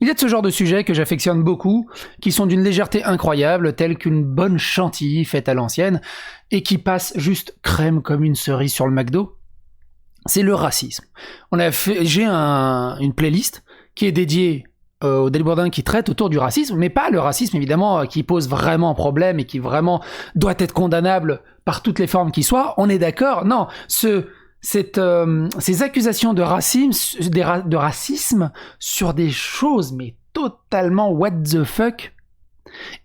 Il y a de ce genre de sujets que j'affectionne beaucoup, qui sont d'une légèreté incroyable, telle qu'une bonne chantilly faite à l'ancienne, et qui passe juste crème comme une cerise sur le McDo. C'est le racisme. J'ai une playlist qui est dédiée au Daily Bourdin qui traite autour du racisme, mais pas le racisme évidemment qui pose vraiment problème et qui vraiment doit être condamnable par toutes les formes qui soient. On est d'accord? Non, ces accusations de racisme sur des choses mais totalement what the fuck,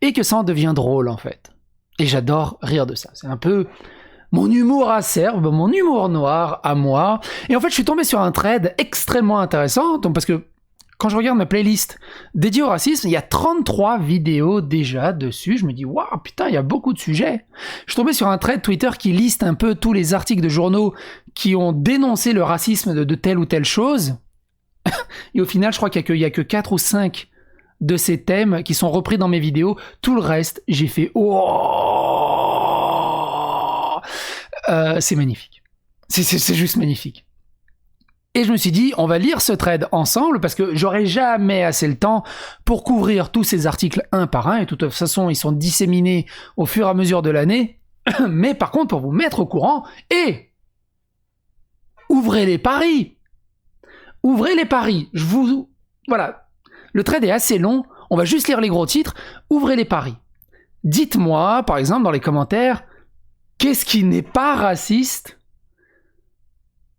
et que ça en devient drôle en fait. Et j'adore rire de ça. C'est un peu mon humour acerbe, mon humour noir à moi. Et en fait, je suis tombé sur un thread extrêmement intéressant, donc parce que quand je regarde ma playlist dédiée au racisme, il y a 33 vidéos déjà dessus. Je me dis, waouh, putain, il y a beaucoup de sujets. Je suis tombé sur un thread Twitter qui liste un peu tous les articles de journaux qui ont dénoncé le racisme de telle ou telle chose. Et au final, je crois qu'il y a que 4 ou 5 de ces thèmes qui sont repris dans mes vidéos. Tout le reste, j'ai fait, oh, c'est magnifique. C'est juste magnifique. Et je me suis dit, on va lire ce thread ensemble parce que j'aurai jamais assez le temps pour couvrir tous ces articles un par un. Et de toute façon, ils sont disséminés au fur et à mesure de l'année. Mais par contre, pour vous mettre au courant, et ouvrez les paris. Ouvrez les paris. Voilà. Le thread est assez long. On va juste lire les gros titres. Ouvrez les paris. Dites-moi, par exemple, dans les commentaires, qu'est-ce qui n'est pas raciste ?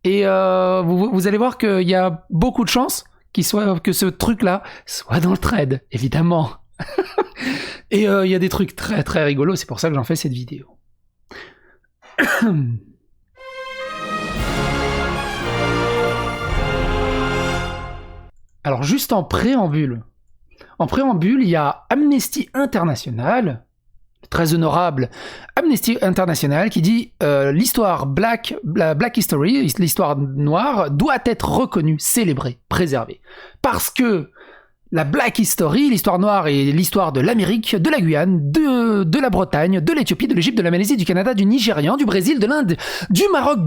Et vous allez voir qu'il y a beaucoup de chances que ce truc-là soit dans le thread, évidemment. Et il y a des trucs très très rigolos, c'est pour ça que j'en fais cette vidéo. Alors juste en préambule, il y a Amnesty International, très honorable Amnesty International, qui dit l'histoire Black History, l'histoire noire, doit être reconnue, célébrée, préservée. Parce que la Black History, l'histoire noire et l'histoire de l'Amérique, de la Guyane, de la Bretagne, de l'Éthiopie, de l'Égypte, de la Malaisie, du Canada, du Nigérian, du Brésil, de l'Inde, du Maroc,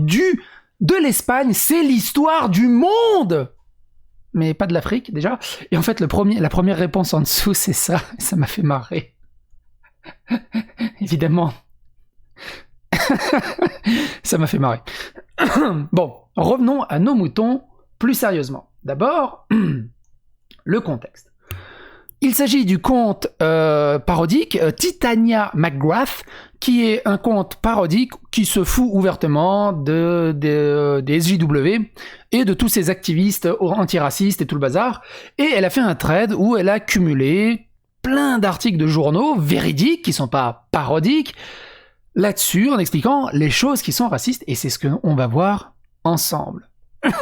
de l'Espagne, c'est l'histoire du monde, mais pas de l'Afrique déjà. Et en fait, la première réponse en dessous, c'est ça. Ça m'a fait marrer. Évidemment. Ça m'a fait marrer. Bon, revenons à nos moutons plus sérieusement. D'abord, le contexte. Il s'agit du conte parodique Titania McGrath, qui est un conte parodique qui se fout ouvertement des SJW et de tous ces activistes antiracistes et tout le bazar. Et elle a fait un thread où elle a cumulé plein d'articles de journaux véridiques, qui sont pas parodiques, là-dessus, en expliquant les choses qui sont racistes, et c'est ce qu'on va voir ensemble.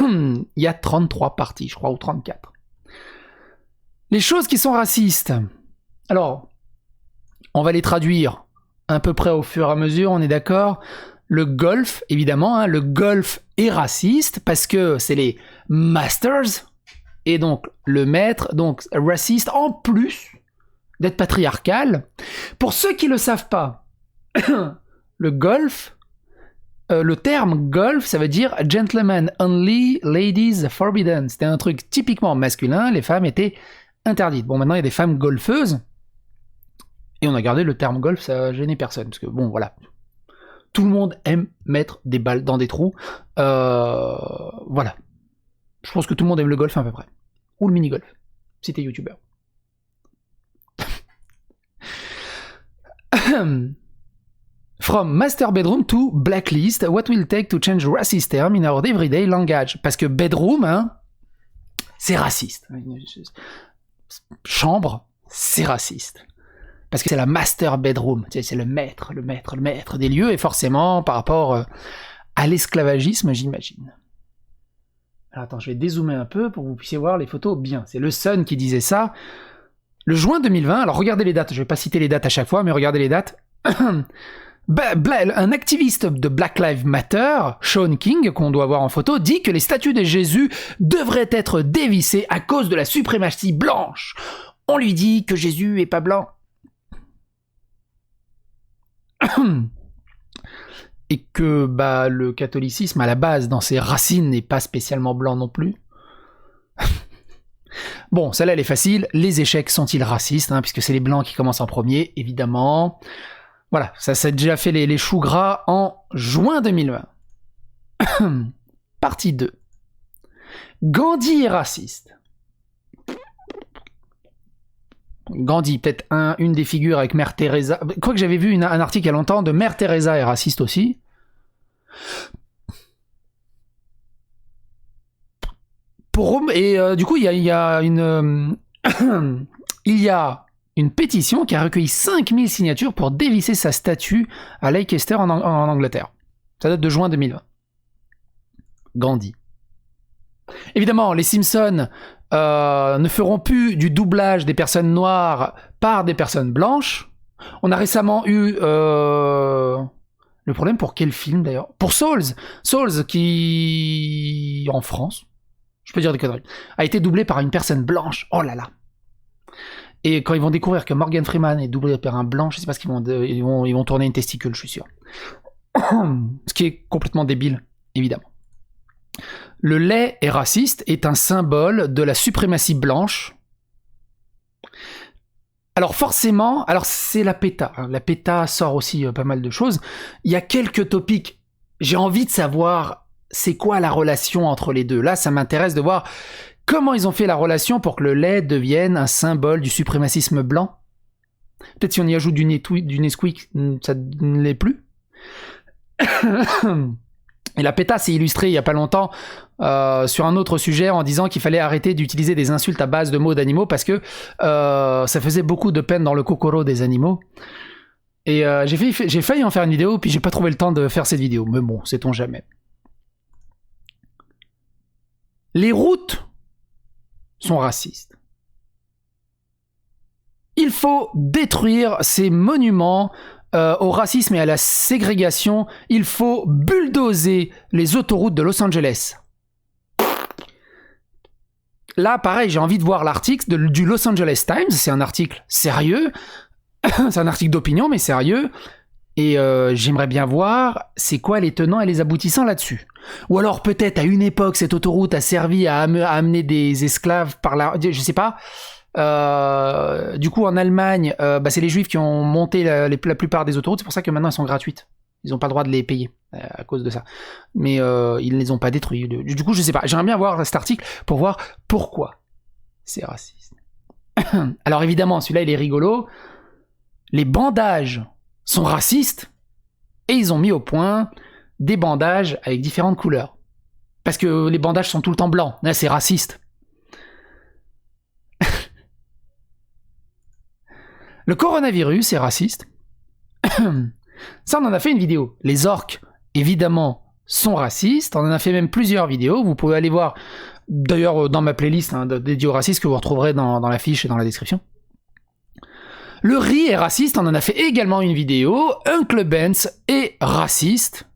Il y a 33 parties, je crois, ou 34. Les choses qui sont racistes. Alors, on va les traduire à peu près au fur et à mesure, on est d'accord. Le golf, évidemment, hein, le golf est raciste, parce que c'est les masters, et donc le maître, donc raciste, en plus d'être patriarcal. Pour ceux qui ne le savent pas, le golf, le terme golf, ça veut dire gentlemen only, ladies forbidden. C'était un truc typiquement masculin, les femmes étaient interdites. Bon, maintenant il y a des femmes golfeuses, et on a gardé le terme golf, ça gênait personne, parce que bon, voilà. Tout le monde aime mettre des balles dans des trous. Voilà. Je pense que tout le monde aime le golf à peu près. Ou le mini-golf, si t'es youtubeur. From master bedroom to blacklist, what will it take to change racist term in our everyday language? Parce que bedroom, hein, c'est raciste. Chambre, c'est raciste. Parce que c'est la master bedroom, c'est le maître des lieux, et forcément, par rapport à l'esclavagisme, j'imagine. Alors attends, je vais dézoomer un peu pour que vous puissiez voir les photos bien. C'est le Sun qui disait ça. Le juin 2020, alors regardez les dates, je vais pas citer les dates à chaque fois, mais regardez les dates. Un activiste de Black Lives Matter, Shaun King, qu'on doit voir en photo, dit que les statues de Jésus devraient être dévissées à cause de la suprématie blanche. On lui dit que Jésus est pas blanc. Et que le catholicisme, à la base, dans ses racines, n'est pas spécialement blanc non plus. Bon, celle-là, elle est facile. Les échecs sont-ils racistes, hein, puisque c'est les blancs qui commencent en premier, évidemment. Voilà, ça s'est déjà fait les choux gras en juin 2020. Partie 2. Gandhi est raciste. Gandhi, peut-être une des figures avec Mère Teresa. Quoique j'avais vu un article il y a longtemps de Mère Teresa est raciste aussi. Du coup, il y a une il y a une pétition qui a recueilli 5000 signatures pour dévisser sa statue à Leicester en Angleterre. Ça date de juin 2020. Gandhi. Évidemment, les Simpsons ne feront plus du doublage des personnes noires par des personnes blanches. On a récemment eu le problème pour quel film d'ailleurs? Pour Souls. Souls qui, en France, je peux dire des conneries, a été doublé par une personne blanche. Oh là là. Et quand ils vont découvrir que Morgan Freeman est doublé par un blanc, je sais pas ce qu'ils vont, ils vont tourner une testicule, je suis sûr. Ce qui est complètement débile, évidemment. Le lait est raciste est un symbole de la suprématie blanche. Alors forcément, alors c'est la PETA. La PETA sort aussi pas mal de choses. Il y a quelques topics. J'ai envie de savoir c'est quoi la relation entre les deux. Là, ça m'intéresse de voir comment ils ont fait la relation pour que le lait devienne un symbole du suprémacisme blanc. Peut-être si on y ajoute du Nesquik, ça ne l'est plus. Et la PETA s'est illustrée il n'y a pas longtemps sur un autre sujet en disant qu'il fallait arrêter d'utiliser des insultes à base de mots d'animaux parce que ça faisait beaucoup de peine dans le kokoro des animaux. Et j'ai failli en faire une vidéo, puis j'ai pas trouvé le temps de faire cette vidéo. Mais bon, sait-on jamais. Les routes sont racistes. Il faut détruire ces monuments au racisme et à la ségrégation. Il faut bulldozer les autoroutes de Los Angeles. Là, pareil, j'ai envie de voir l'article du Los Angeles Times. C'est un article sérieux. C'est un article d'opinion, mais sérieux. Et j'aimerais bien voir c'est quoi les tenants et les aboutissants là-dessus. Ou alors peut-être à une époque, cette autoroute a servi à amener des esclaves par là. Je sais pas. Du coup, en Allemagne, c'est les Juifs qui ont monté la plupart des autoroutes. C'est pour ça que maintenant elles sont gratuites. Ils n'ont pas le droit de les payer à cause de ça. Mais ils ne les ont pas détruits. Du coup, je sais pas. J'aimerais bien voir cet article pour voir pourquoi c'est raciste. Alors évidemment, celui-là, il est rigolo. Les bandages sont racistes et ils ont mis au point des bandages avec différentes couleurs. Parce que les bandages sont tout le temps blancs. Là, c'est raciste. Le coronavirus est raciste. Ça, on en a fait une vidéo. Les orques, évidemment, sont racistes. On en a fait même plusieurs vidéos. Vous pouvez aller voir, d'ailleurs, dans ma playlist dédiée au racisme que vous retrouverez dans la fiche et dans la description. Le riz est raciste. On en a fait également une vidéo. Uncle Ben's est raciste.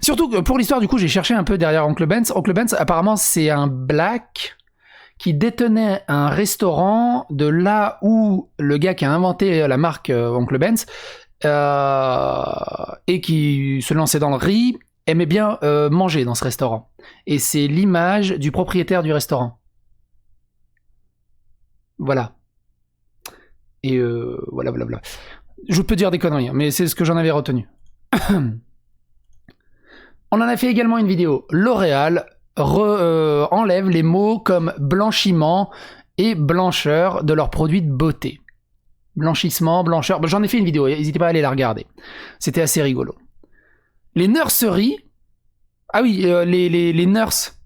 Surtout que pour l'histoire, du coup, j'ai cherché un peu derrière Uncle Ben's. Uncle Ben's, apparemment, c'est un black qui détenait un restaurant de là où le gars qui a inventé la marque Uncle Ben's et qui se lançait dans le riz aimait bien manger dans ce restaurant. Et c'est l'image du propriétaire du restaurant. Voilà. Et voilà. Je peux dire des conneries, hein, mais c'est ce que j'en avais retenu. On en a fait également une vidéo. L'Oréal enlève les mots comme blanchiment et blancheur de leurs produits de beauté. Blanchissement, blancheur. J'en ai fait une vidéo, n'hésitez pas à aller la regarder. C'était assez rigolo. Les nurseries. Ah oui, les nurses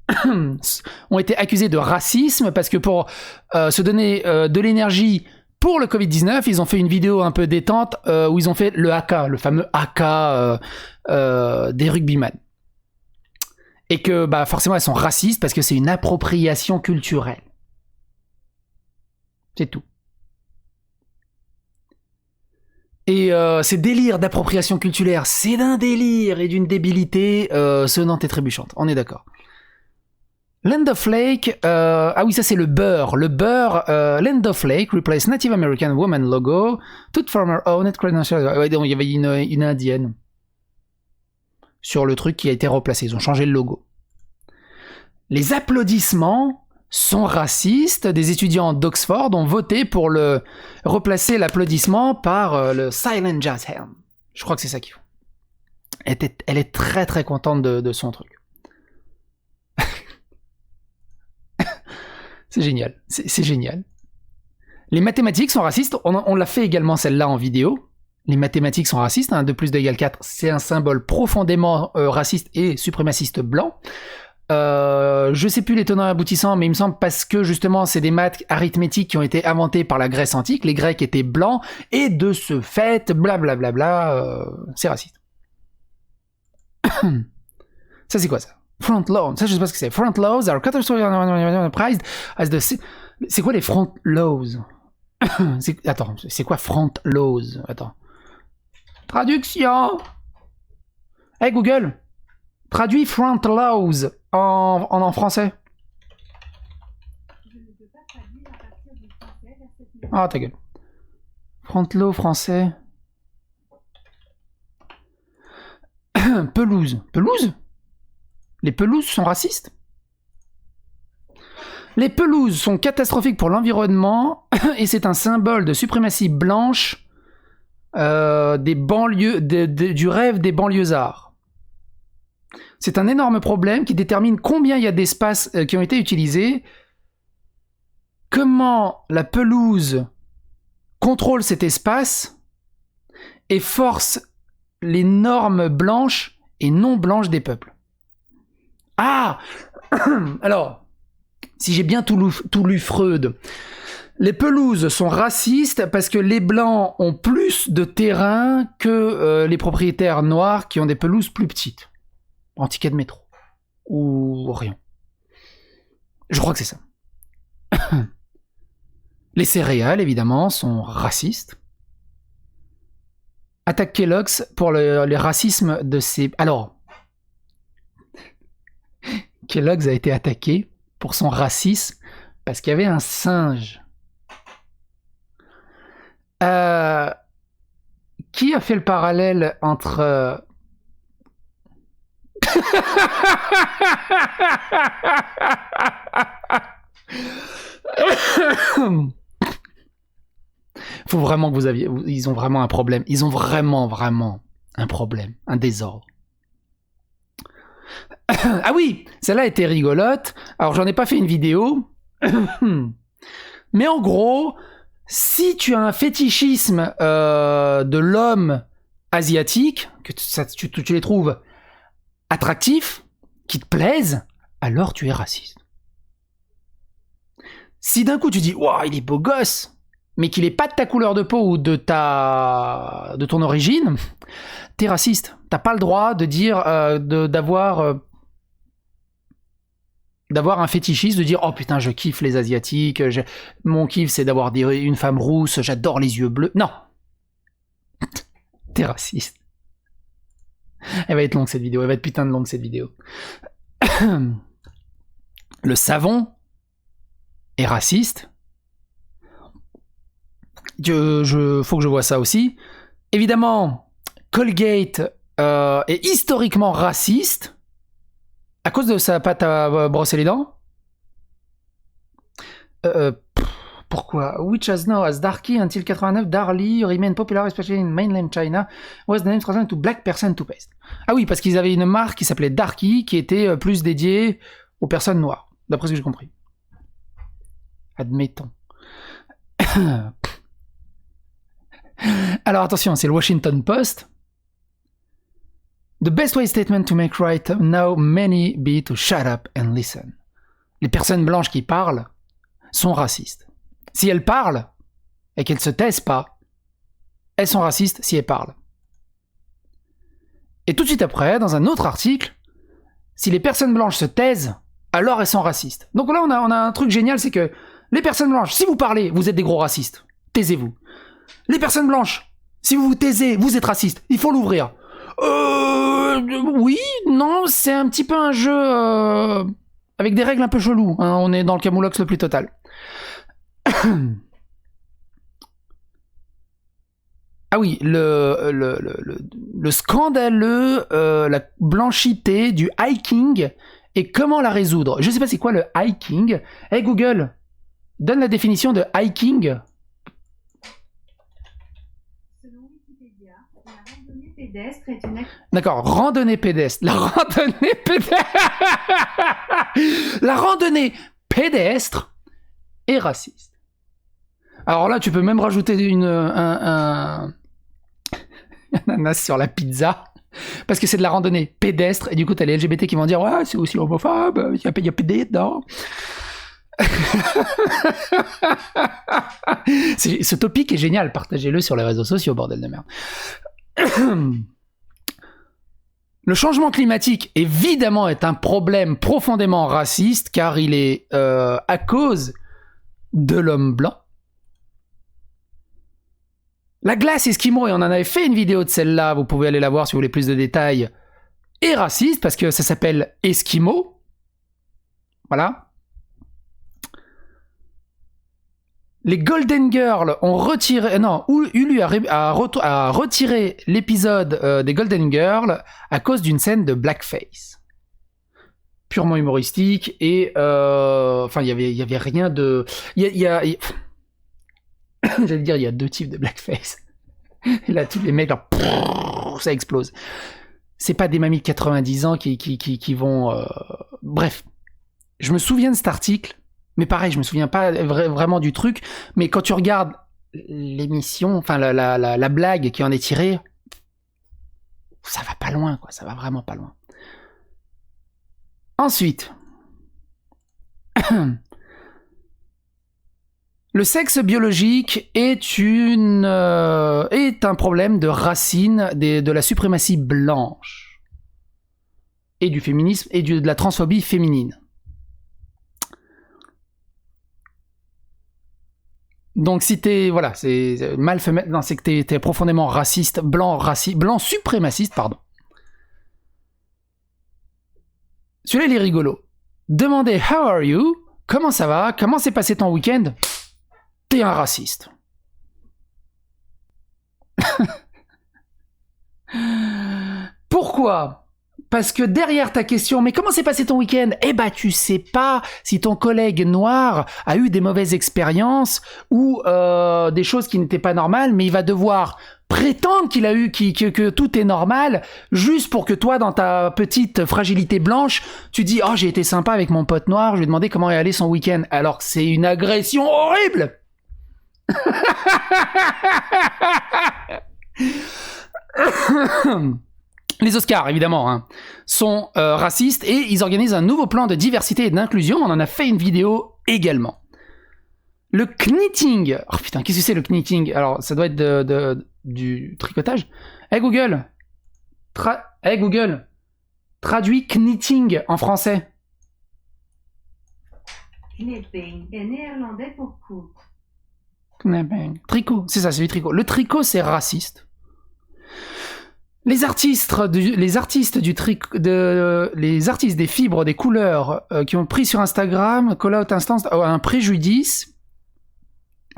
ont été accusés de racisme parce que pour se donner de l'énergie pour le Covid-19, ils ont fait une vidéo un peu détente où ils ont fait le haka, le fameux haka des rugbyman. Et que forcément elles sont racistes parce que c'est une appropriation culturelle. C'est tout. Et ces délires d'appropriation culturelle, c'est d'un délire et d'une débilité sonnante et trébuchante. On est d'accord. Land of Lake, ah oui, ça c'est le beurre. Le beurre, Land of Lake replace Native American Woman logo, toute farmer owned credential. Ouais, donc, il y avait une indienne sur le truc qui a été replacé. Ils ont changé le logo. Les applaudissements sont racistes. Des étudiants d'Oxford ont voté pour replacer l'applaudissement par le Silent Jazz Hand. Je crois que c'est ça qu'ils font. Elle est très très contente de son truc. C'est génial, c'est génial. Les mathématiques sont racistes, on l'a fait également celle-là en vidéo. Les mathématiques sont racistes, 2 plus 2 égale 4, c'est un symbole profondément raciste et suprémaciste blanc. Je sais plus les tenants et aboutissants, mais il me semble parce que justement c'est des maths arithmétiques qui ont été inventées par la Grèce antique, les Grecs étaient blancs, et de ce fait, blablabla, c'est raciste. Ça c'est quoi ça? Front load, ça je sais pas ce que c'est. Front loads are prized as the... C'est quoi les front loads? Attends, c'est quoi front loads? Attends. Traduction. Hey Google, traduis front loads en français. Je ne peux pas traduire à partir du français vers cette méthode. Ah ta gueule. Front load français. Pelouse. Pelouse? Les pelouses sont racistes? Les pelouses sont catastrophiques pour l'environnement et c'est un symbole de suprématie blanche des banlieues, du rêve des banlieusards. C'est un énorme problème qui détermine combien il y a d'espaces qui ont été utilisés, comment la pelouse contrôle cet espace et force les normes blanches et non blanches des peuples. Ah! Alors, si j'ai bien tout lu Freud, les pelouses sont racistes parce que les blancs ont plus de terrain que les propriétaires noirs qui ont des pelouses plus petites. En ticket de métro. Ou rien. Je crois que c'est ça. Les céréales, évidemment, sont racistes. Attaque Kellogg's pour les racismes de ses... Alors, Kellogg's a été attaqué pour son racisme parce qu'il y avait un singe. Qui a fait le parallèle entre... Faut vraiment que vous aviez... Ils ont vraiment un problème. Ils ont vraiment un problème. Un désordre. Ah oui, celle-là était rigolote. Alors j'en ai pas fait une vidéo. Mais en gros, si tu as un fétichisme de l'homme asiatique, que tu les trouves attractifs, qui te plaisent, alors tu es raciste. Si d'un coup tu dis « Waouh, il est beau gosse », mais qu'il est pas de ta couleur de peau ou de ton origine, t'es raciste. T'as pas le droit de dire d'avoir un fétichisme, de dire « Oh putain, je kiffe les asiatiques, mon kiff c'est d'avoir une femme rousse, j'adore les yeux bleus. » Non. T'es raciste. Elle va être longue cette vidéo, elle va être putain de longue cette vidéo. Le savon est raciste. Faut que je vois ça aussi. Évidemment, Colgate est historiquement raciste à cause de sa pâte à brosser les dents. Pourquoi? Which as now as Darky until 89, Darlie remain popular especially in mainland China, was the name translated to black person toothpaste. Ah oui, parce qu'ils avaient une marque qui s'appelait Darky qui était plus dédiée aux personnes noires, d'après ce que j'ai compris. Admettons. Alors attention, c'est le Washington Post. The best way statement to make right now many be to shut up and listen. Les personnes blanches qui parlent sont racistes. Si elles parlent et qu'elles se taisent pas, elles sont racistes si elles parlent. Et tout de suite après, dans un autre article, si les personnes blanches se taisent, alors elles sont racistes. Donc là, on a un truc génial, c'est que les personnes blanches, si vous parlez, vous êtes des gros racistes. Taisez-vous. Les personnes blanches, si vous vous taisez, vous êtes raciste. Il faut l'ouvrir. Oui, non, c'est un petit peu un jeu avec des règles un peu cheloues. Hein, on est dans le camoulox le plus total. Ah oui, le scandaleux, la blanchité du hiking et comment la résoudre. Je sais pas c'est quoi le hiking. Hey Google, donne la définition de hiking. Selon Wikipédia, la randonnée pédestre est une D'accord, randonnée pédestre. La randonnée pédestre. La randonnée pédestre est raciste. Alors là, tu peux même rajouter un ananas sur la pizza. Parce que c'est de la randonnée pédestre. Et du coup, t'as les LGBT qui vont dire ouais, c'est aussi homophobe, il y a PD dedans. Ce topic est génial. Partagez-le sur les réseaux sociaux, bordel de merde. Le changement climatique, évidemment, est un problème profondément raciste, car il est à cause de l'homme blanc. La glace Esquimau, et on en avait fait une vidéo de celle-là, vous pouvez aller la voir si vous voulez plus de détails, est raciste, parce que ça s'appelle Esquimau. Voilà. Les Golden Girls ont retiré... Non, Hulu a retiré l'épisode des Golden Girls à cause d'une scène de blackface. Purement humoristique, et... Enfin, il y avait rien de... J'allais dire, il y a deux types de blackface. Et là, tous les mecs, là, ça explose. C'est pas des mamies de 90 ans qui vont... Bref. Je me souviens de cet article, mais pareil, je me souviens pas vraiment du truc, mais quand tu regardes l'émission, enfin la blague qui en est tirée, ça va pas loin, quoi. Ça va vraiment pas loin. Ensuite... Le sexe biologique est un problème de racine de la suprématie blanche et du féminisme et de la transphobie féminine. Donc si t'es c'est mal fait mettre, non, c'est que t'es profondément raciste, blanc suprémaciste, pardon. Celui-là il est rigolo. Demandez how are you, comment ça va, comment s'est passé ton week-end. T'es un raciste. Pourquoi ? Parce que derrière ta question, mais comment s'est passé ton week-end ? Eh ben, tu sais pas si ton collègue noir a eu des mauvaises expériences ou des choses qui n'étaient pas normales, mais il va devoir prétendre qu'il a eu que tout est normal, juste pour que toi, dans ta petite fragilité blanche, tu dis « Oh, j'ai été sympa avec mon pote noir, je lui ai demandé comment est allé son week-end. » Alors, c'est une agression horrible. Les Oscars, évidemment, hein, sont racistes et ils organisent un nouveau plan de diversité et d'inclusion. On en a fait une vidéo également. Le knitting. Oh putain, qu'est-ce que c'est le knitting ? Alors, ça doit être du tricotage. Hey Google, traduis knitting en français. Knitting est néerlandais pour coupe. Tricot, c'est ça, c'est du tricot. Le tricot, c'est raciste. Les artistes des fibres, des couleurs qui ont pris sur Instagram, call out instance, un préjudice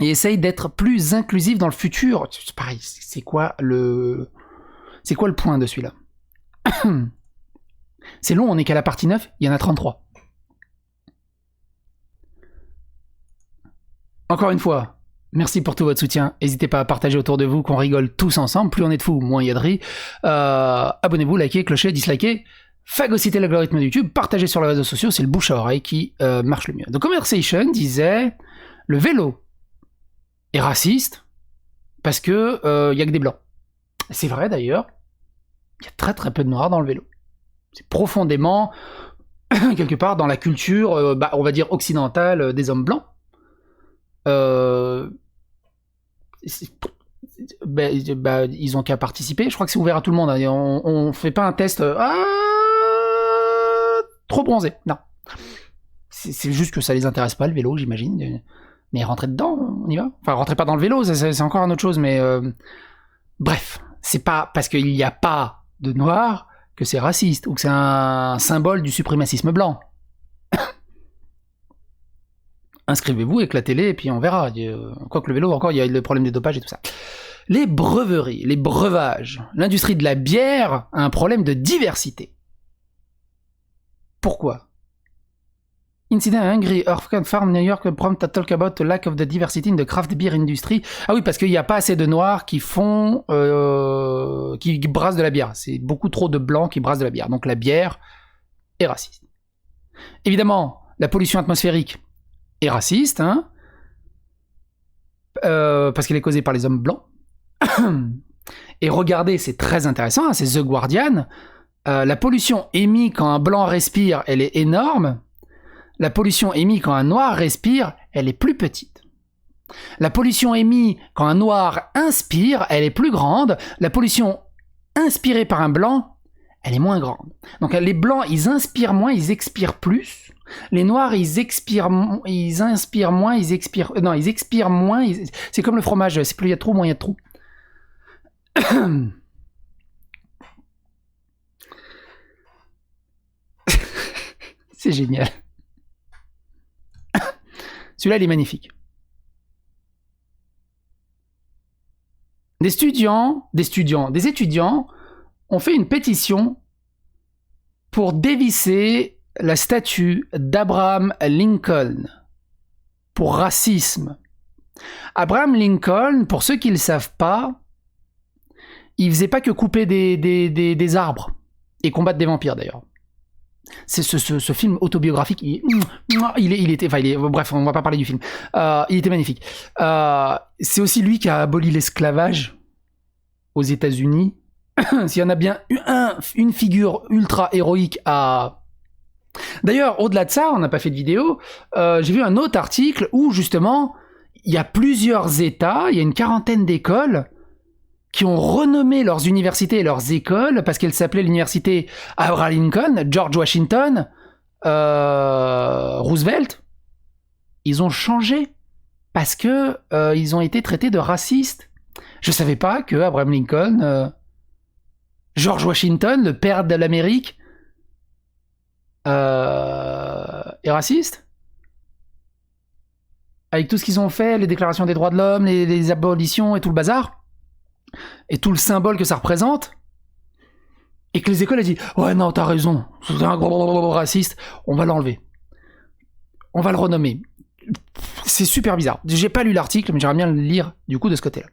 et essayent d'être plus inclusifs dans le futur. C'est pareil, c'est quoi le point de celui-là ? C'est long, on est qu'à la partie 9, il y en a 33. Encore une fois, merci pour tout votre soutien. N'hésitez pas à partager autour de vous, qu'on rigole tous ensemble. Plus on est de fous, moins il y a de riz. Abonnez-vous, likez, clochez, dislikez. Phagocytez l'algorithme de YouTube. Partagez sur les réseaux sociaux. C'est le bouche à oreille qui marche le mieux. The Conversation disait le vélo est raciste parce que y a que des blancs. C'est vrai d'ailleurs. Il y a très très peu de noirs dans le vélo. C'est profondément quelque part dans la culture, on va dire occidentale des hommes blancs. Ils ont qu'à participer. Je crois que c'est ouvert à tout le monde. Hein. On fait pas un test. Trop bronzé. Non. C'est juste que ça les intéresse pas le vélo, j'imagine. Mais rentrez dedans, on y va. Enfin, rentrez pas dans le vélo, c'est encore une autre chose. Mais bref, c'est pas parce qu'il n'y a pas de noirs que c'est raciste ou que c'est un symbole du suprémacisme blanc. Inscrivez-vous, éclatez-les, et puis on verra. Quoique le vélo, encore, il y a le problème des dopages et tout ça. Les breveries, les breuvages, l'industrie de la bière a un problème de diversité. Pourquoi ? Incident Hungry, Earthquake Farm, New York, prompt to talk about the lack of the diversity in the craft beer industry. Ah oui, parce qu'il n'y a pas assez de noirs qui font, qui brassent de la bière. C'est beaucoup trop de blancs qui brassent de la bière. Donc la bière est raciste. Évidemment, la pollution atmosphérique est raciste, hein, parce qu'elle est causée par les hommes blancs. Et regardez, c'est très intéressant, hein, c'est The Guardian. La pollution émise quand un blanc respire, elle est énorme. La pollution émise quand un noir respire, elle est plus petite. La pollution émise quand un noir inspire, elle est plus grande. La pollution inspirée par un blanc, elle est moins grande. Donc les blancs, ils inspirent moins, ils expirent plus. Les noirs, ils inspirent moins, ils expirent... Non, ils expirent moins. C'est comme le fromage, c'est plus il y a de trous, moins il y a de trous. C'est génial. Celui-là, il est magnifique. Des étudiants ont fait une pétition pour dévisser la statue d'Abraham Lincoln pour racisme. Abraham Lincoln, pour ceux qui ne le savent pas, il faisait pas que couper des arbres et combattre des vampires d'ailleurs. C'est ce film autobiographique, bref, on va pas parler du film. Il était magnifique. C'est aussi lui qui a aboli l'esclavage aux États-Unis. S'il y en a bien une figure ultra héroïque à... D'ailleurs, au-delà de ça, on n'a pas fait de vidéo. J'ai vu un autre article où justement, il y a plusieurs États, il y a une quarantaine d'écoles qui ont renommé leurs universités et leurs écoles parce qu'elles s'appelaient l'université Abraham Lincoln, George Washington, Roosevelt. Ils ont changé parce que ils ont été traités de racistes. Je savais pas que Abraham Lincoln, George Washington, le père de l'Amérique, est raciste. Avec tout ce qu'ils ont fait, les déclarations des droits de l'homme, les abolitions et tout le bazar. Et tout le symbole que ça représente, et que les écoles ont dit « Ouais, non, t'as raison, c'est un gros raciste, on va l'enlever. On va le renommer. » C'est super bizarre. J'ai pas lu l'article, mais j'aimerais bien le lire du coup de ce côté-là.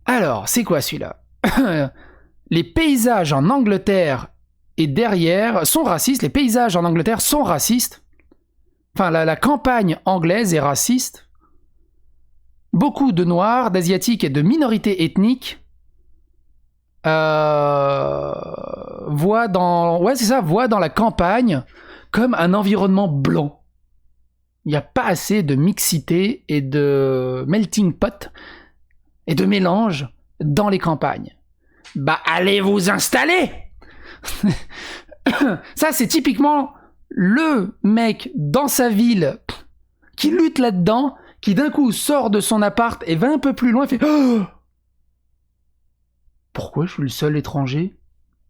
Alors, c'est quoi celui-là? Les paysages en Angleterre et derrière sont racistes. Les paysages en Angleterre sont racistes. Enfin, la campagne anglaise est raciste. Beaucoup de Noirs, d'Asiatiques et de minorités ethniques voient dans la campagne comme un environnement blanc. Il n'y a pas assez de mixité et de melting pot et de mélange dans les campagnes. Bah, allez vous installer. Ça, c'est typiquement le mec dans sa ville qui lutte là-dedans, qui d'un coup sort de son appart et va un peu plus loin et fait oh, pourquoi je suis le seul étranger?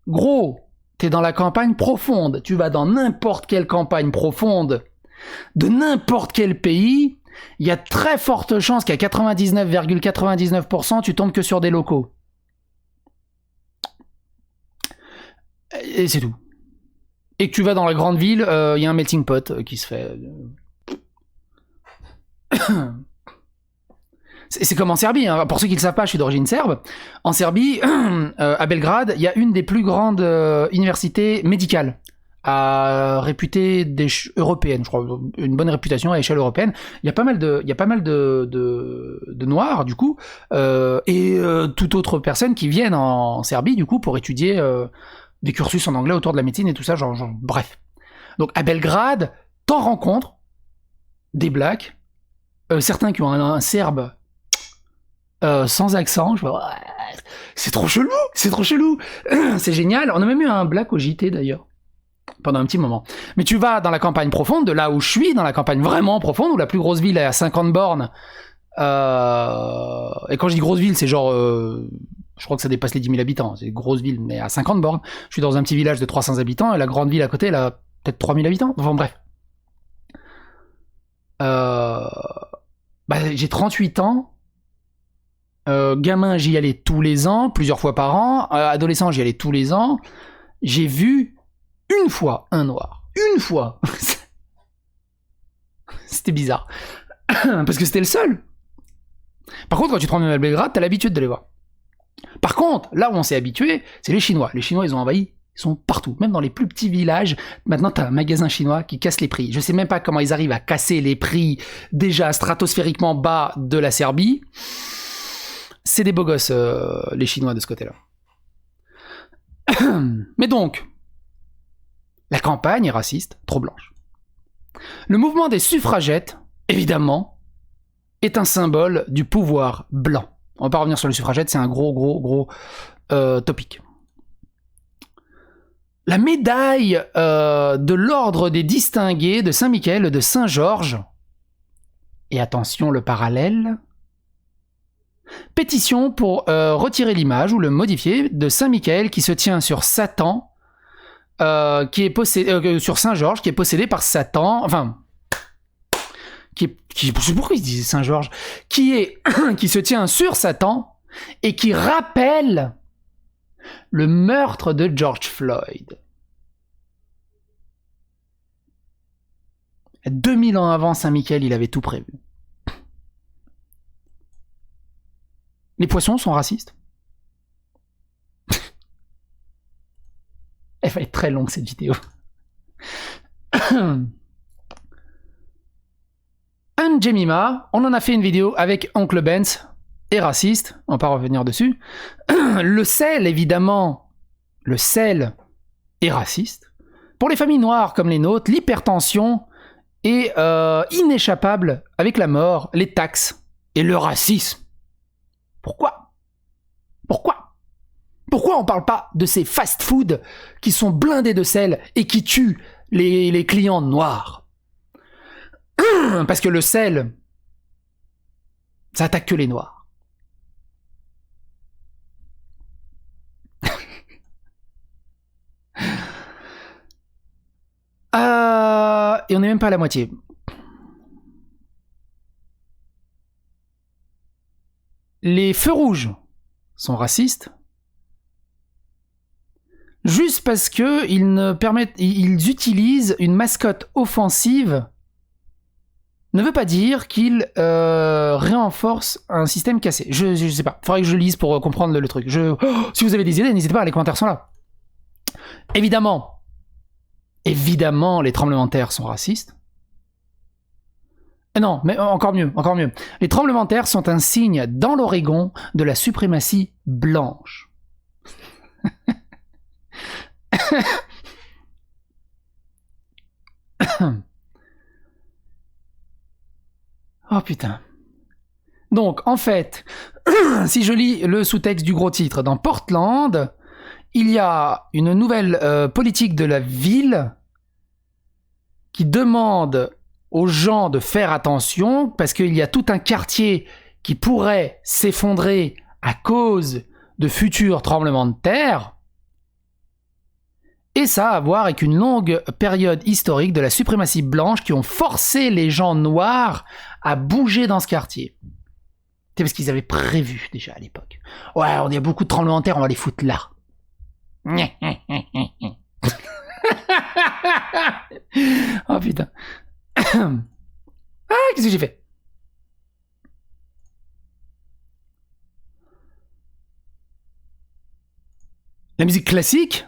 Gros, t'es dans la campagne profonde, tu vas dans n'importe quelle campagne profonde de n'importe quel pays, il y a très forte chance qu'à 99,99% tu tombes que sur des locaux. Et c'est tout. Et que tu vas dans la grande ville, il y a un melting pot qui se fait. C'est comme en Serbie, hein. Pour ceux qui ne le savent pas, je suis d'origine serbe. En Serbie, à Belgrade, il y a une des plus grandes universités médicales, réputée européenne, je crois, une bonne réputation à l'échelle européenne. Il y a pas mal de Noirs, du coup, et toute autre personne qui viennent en Serbie, du coup, pour étudier des cursus en anglais autour de la médecine et tout ça, genre bref. Donc à Belgrade, t'en rencontres des blacks, certains qui ont un serbe sans accent, je vois, c'est trop chelou, c'est génial. On a même eu un black au JT d'ailleurs, pendant un petit moment. Mais tu vas dans la campagne profonde, de là où je suis, dans la campagne vraiment profonde, où la plus grosse ville est à 50 bornes, et quand je dis grosse ville, c'est genre... je crois que ça dépasse les 10 000 habitants, c'est une grosse ville, mais à 50 bornes. Je suis dans un petit village de 300 habitants, et la grande ville à côté, elle a peut-être 3 000 habitants. Enfin bref. J'ai 38 ans. Gamin, j'y allais tous les ans, plusieurs fois par an. Adolescent, j'y allais tous les ans. j'ai vu une fois un noir. Une fois. C'était bizarre. Parce que c'était le seul. Par contre, quand tu te rends à Belgrade, t'as l'habitude de les voir. Par contre, là où on s'est habitué, c'est les Chinois. Les Chinois, ils ont envahi. Ils sont partout. Même dans les plus petits villages. Maintenant, t'as un magasin chinois qui casse les prix. Je sais même pas comment ils arrivent à casser les prix déjà stratosphériquement bas de la Serbie. C'est des beaux gosses, les Chinois, de ce côté-là. Mais donc, la campagne est raciste, trop blanche. Le mouvement des suffragettes, évidemment, est un symbole du pouvoir blanc. On va pas revenir sur les suffragettes, c'est un gros topic. La médaille de l'ordre des distingués de Saint-Michel de Saint-Georges, et attention le parallèle, pétition pour retirer l'image ou le modifier de Saint-Michel qui se tient sur Satan, qui est possédé sur Saint-Georges, qui est possédé par Satan, enfin, je sais pourquoi il disait Saint-Georges, qui se tient sur Satan et qui rappelle le meurtre de George Floyd. 2000 ans avant Saint-Michel, il avait tout prévu. Les poissons sont racistes. Elle va être très longue cette vidéo. Aunt Jemima, on en a fait une vidéo avec Oncle Benz, est raciste, on va pas revenir dessus. Le sel, évidemment, le sel est raciste. Pour les familles noires comme les nôtres, l'hypertension est inéchappable avec la mort, les taxes et le racisme. Pourquoi on parle pas de ces fast-food qui sont blindés de sel et qui tuent les clients noirs? Parce que le sel, ça attaque que les noirs. Et on n'est même pas à la moitié. Les feux rouges sont racistes. Juste parce que ils utilisent une mascotte offensive ne veut pas dire qu'ils renforcent un système cassé. Je sais pas. Faudrait que je lise pour comprendre le truc. Si vous avez des idées, n'hésitez pas, les commentaires sont là. Évidemment, les tremblements de terre sont racistes. Non, mais encore mieux. Les tremblements de terre sont un signe dans l'Oregon de la suprématie blanche. Oh putain. Donc, en fait, si je lis le sous-texte du gros titre, dans Portland, il y a une nouvelle politique de la ville qui demande aux gens de faire attention parce qu'il y a tout un quartier qui pourrait s'effondrer à cause de futurs tremblements de terre. Et ça a à voir avec une longue période historique de la suprématie blanche qui ont forcé les gens noirs à bouger dans ce quartier. C'est parce qu'ils avaient prévu déjà à l'époque. Ouais, on a beaucoup de tremblements de terre, on va les foutre là. Oh putain. Ah, qu'est-ce que j'ai fait? La musique classique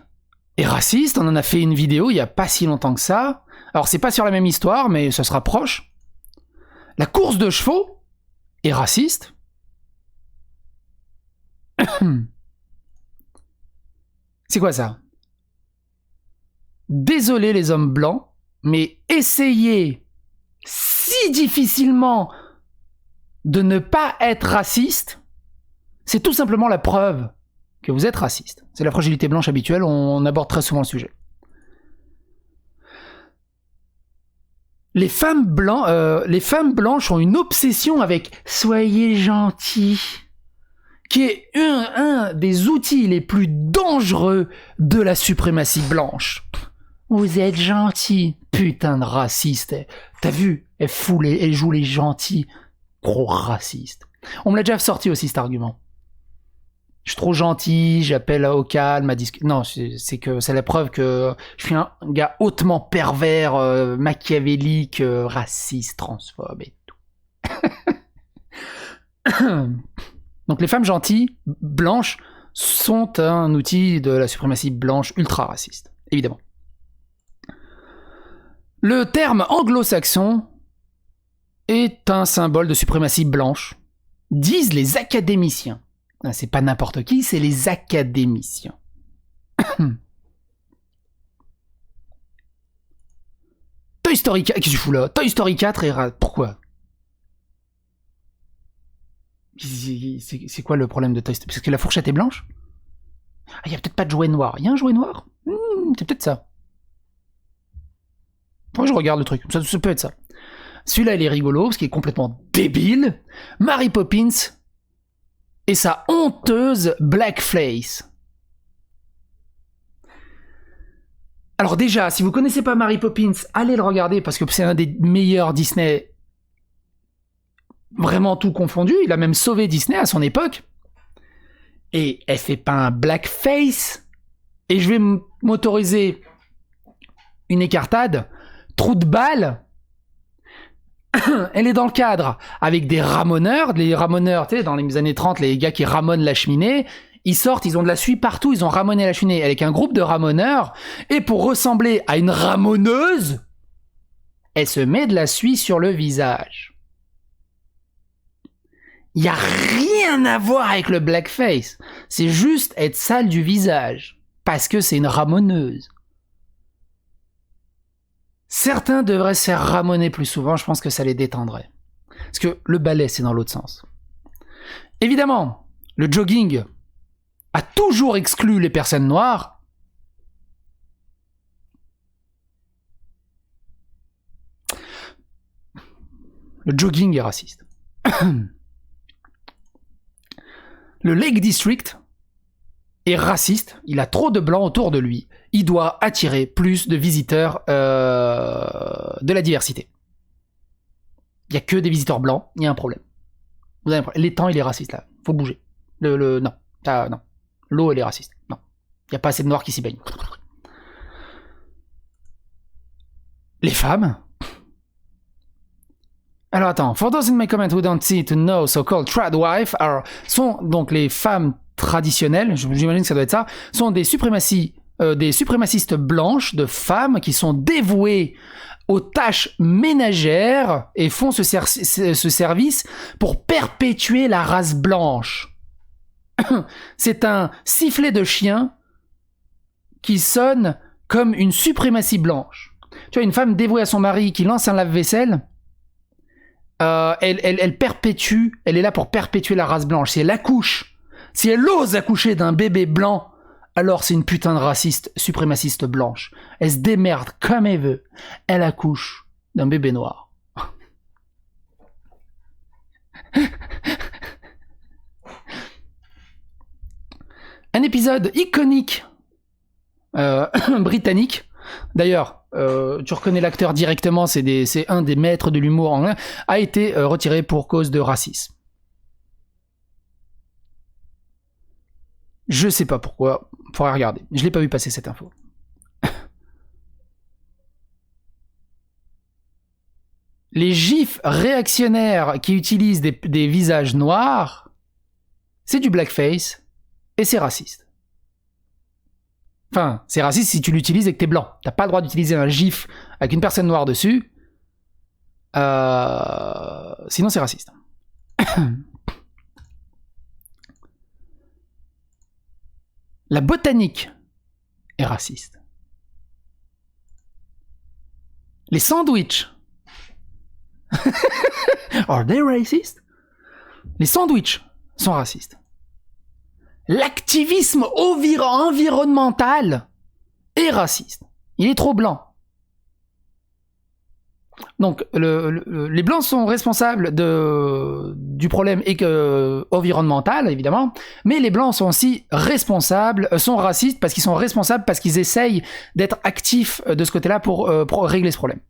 est raciste, on en a fait une vidéo il n'y a pas si longtemps que ça. Alors c'est pas sur la même histoire, mais ça se rapproche. La course de chevaux est raciste. C'est quoi ça? Désolé les hommes blancs, mais essayez si difficilement de ne pas être raciste, c'est tout simplement la preuve que vous êtes raciste. C'est la fragilité blanche habituelle, on aborde très souvent le sujet. Les femmes blanches ont une obsession avec « soyez gentils », qui est un des outils les plus dangereux de la suprématie blanche. Vous êtes gentils, putain de raciste. T'as vu, elle joue les gentils. Gros raciste. On me l'a déjà sorti aussi cet argument. je suis trop gentil, j'appelle au calme, à discuter. Non, c'est que c'est la preuve que je suis un gars hautement pervers, machiavélique, raciste, transphobe et tout. Donc les femmes gentilles, blanches, sont un outil de la suprématie blanche ultra raciste, évidemment. Le terme anglo-saxon est un symbole de suprématie blanche, disent les académiciens. C'est pas n'importe qui, c'est les académiciens. Toy Story 4, qu'est-ce que tu fous là? Toy Story 4 et pourquoi? C'est quoi le problème de Toy Story? Parce que la fourchette est blanche? Ah, il y a peut-être pas de jouet noir. Il y a un jouet noir? C'est peut-être ça. Faut que je regarde le truc. Ça peut être ça. Celui-là, il est rigolo, parce qu'il est complètement débile. Mary Poppins et sa honteuse blackface. Alors déjà, si vous connaissez pas Mary Poppins, allez le regarder, parce que c'est un des meilleurs Disney, vraiment tout confondu. Il a même sauvé Disney à son époque. Et elle fait pas un blackface. Et je vais m'autoriser une écartade. Trou de balle. Elle est dans le cadre avec des ramoneurs. Les ramoneurs, tu sais, dans les années 30, les gars qui ramonent la cheminée, ils sortent, ils ont de la suie partout, ils ont ramoné la cheminée avec un groupe de ramoneurs. Et pour ressembler à une ramoneuse, elle se met de la suie sur le visage. Il n'y a rien à voir avec le blackface. C'est juste être sale du visage. Parce que c'est une ramoneuse. Certains devraient se faire ramoner plus souvent, je pense que ça les détendrait. Parce que le balai, c'est dans l'autre sens. Évidemment, le jogging a toujours exclu les personnes noires. Le jogging est raciste. Le Lake District est raciste, il a trop de blancs autour de lui, il doit attirer plus de visiteurs de la diversité. Il n'y a que des visiteurs blancs, il y a un problème. Vous avez un problème. L'étang, il est raciste là, faut bouger. Non. Non. L'eau, elle est raciste. Non. Il n'y a pas assez de noirs qui s'y baignent. Les femmes. Alors attends, for those in my comment who don't see to know so-called trad wife sont donc les femmes traditionnelles, j'imagine que ça doit être ça, sont des suprémacistes blanches de femmes qui sont dévouées aux tâches ménagères et font ce service pour perpétuer la race blanche. C'est un sifflet de chien qui sonne comme une suprématie blanche. Tu vois, une femme dévouée à son mari qui lance un lave-vaisselle, elle perpétue, elle est là pour perpétuer la race blanche. Si elle accouche, si elle ose accoucher d'un bébé blanc, alors c'est une putain de raciste, suprémaciste blanche. Elle se démerde comme elle veut. Elle accouche d'un bébé noir. Un épisode iconique britannique. D'ailleurs, tu reconnais l'acteur directement, c'est un des maîtres de l'humour anglais, a été retiré pour cause de racisme. Je sais pas pourquoi, faudrait regarder. Je l'ai pas vu passer cette info. Les gifs réactionnaires qui utilisent des visages noirs, c'est du blackface et c'est raciste. Enfin, c'est raciste si tu l'utilises et que t'es blanc. T'as pas le droit d'utiliser un gif avec une personne noire dessus. Sinon, c'est raciste. La botanique est raciste. Les sandwichs. Are they racist? Les sandwichs sont racistes. L'activisme environnemental est raciste. Il est trop blanc. Donc, les blancs sont responsables du problème environnemental, évidemment, mais les blancs sont aussi responsables, sont racistes parce qu'ils sont responsables, parce qu'ils essayent d'être actifs de ce côté-là pour régler ce problème.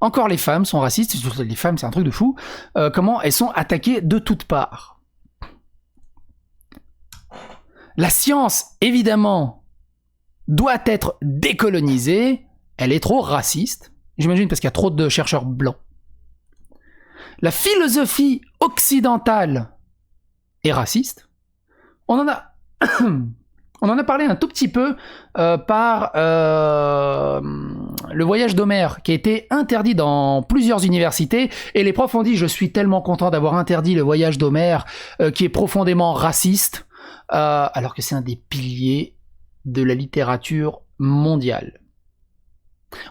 Encore les femmes sont racistes, les femmes c'est un truc de fou, comment elles sont attaquées de toutes parts. La science, évidemment, doit être décolonisée. Elle est trop raciste. J'imagine parce qu'il y a trop de chercheurs blancs. La philosophie occidentale est raciste. On en a parlé un tout petit peu par le voyage d'Homère, qui a été interdit dans plusieurs universités, et les profs ont dit « Je suis tellement content d'avoir interdit le voyage d'Homère, qui est profondément raciste, alors que c'est un des piliers de la littérature mondiale. »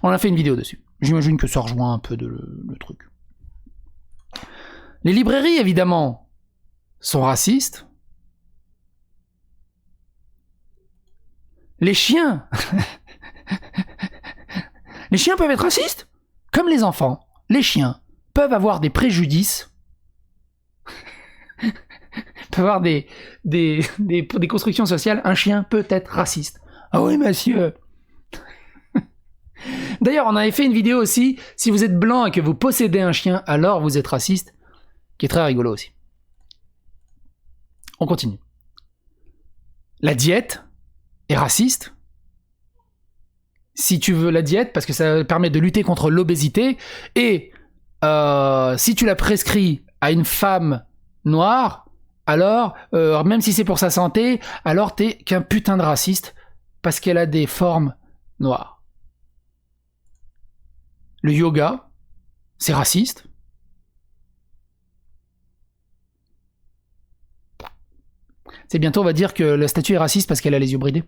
On a fait une vidéo dessus. J'imagine que ça rejoint un peu le truc. Les librairies, évidemment, sont racistes. Les chiens Les chiens peuvent être racistes. Comme les enfants, les chiens peuvent avoir des préjudices, peuvent avoir des constructions sociales. Un chien peut être raciste. Ah oui, monsieur. D'ailleurs, on avait fait une vidéo aussi, si vous êtes blanc et que vous possédez un chien, alors vous êtes raciste, qui est très rigolo aussi. On continue. La diète est raciste. Si tu veux la diète, parce que ça permet de lutter contre l'obésité, et si tu la prescris à une femme noire, alors, même si c'est pour sa santé, alors t'es qu'un putain de raciste, parce qu'elle a des formes noires. Le yoga, c'est raciste. C'est bientôt, on va dire que la statue est raciste parce qu'elle a les yeux bridés.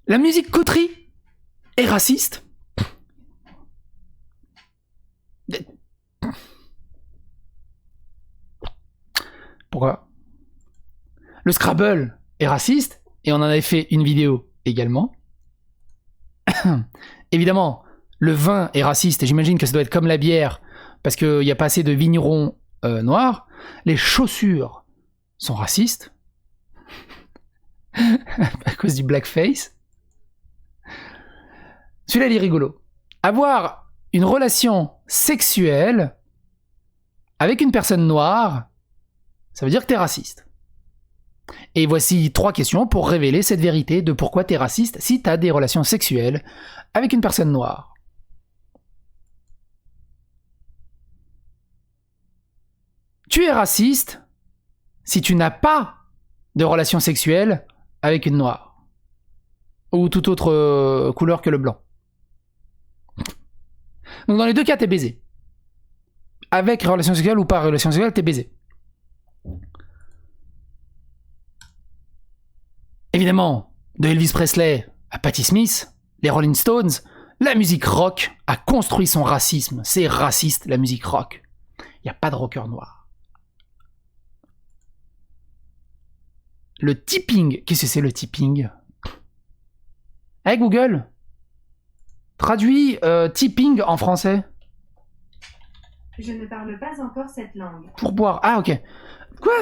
La musique country est raciste. Pourquoi? Le Scrabble est raciste, et on en avait fait une vidéo également. Évidemment, le vin est raciste, et j'imagine que ça doit être comme la bière, parce qu'il n'y a pas assez de vignerons noirs. Les chaussures sont racistes, à cause du blackface. Celui-là, il est rigolo. Avoir une relation sexuelle avec une personne noire, ça veut dire que t'es raciste. Et voici 3 questions pour révéler cette vérité de pourquoi t'es raciste si t'as des relations sexuelles avec une personne noire. Tu es raciste si tu n'as pas de relations sexuelles avec une noire. Ou toute autre couleur que le blanc. Donc dans les deux cas, t'es baisé. Avec relation sexuelle ou pas relation sexuelle, t'es baisé. Évidemment, de Elvis Presley à Patti Smith, les Rolling Stones, la musique rock a construit son racisme. C'est raciste, la musique rock. Il n'y a pas de rocker noir. Le tipping, qu'est-ce que c'est le tipping? Hey Google, traduis tipping en français. Je ne parle pas encore cette langue. Pourboire, ah ok. Quoi?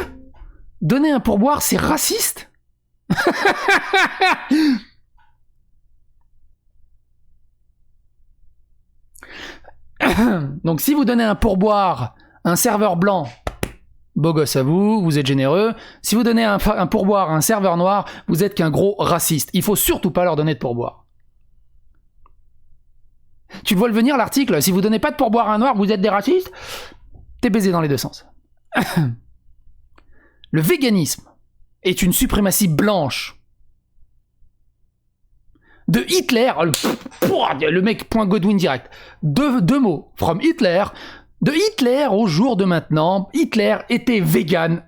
Donner un pourboire, c'est raciste? Donc si vous donnez un pourboire à un serveur blanc, beau gosse à vous, vous êtes généreux. Si vous donnez un pourboire à un serveur noir, vous êtes qu'un gros raciste. Il faut surtout pas leur donner de pourboire. Tu vois le venir l'article, si vous donnez pas de pourboire à un noir, vous êtes des racistes. T'es baisé dans les deux sens. Le véganisme est une suprématie blanche de Hitler. Le mec point Godwin direct. Deux mots. From Hitler. De Hitler au jour de maintenant, Hitler était vegan.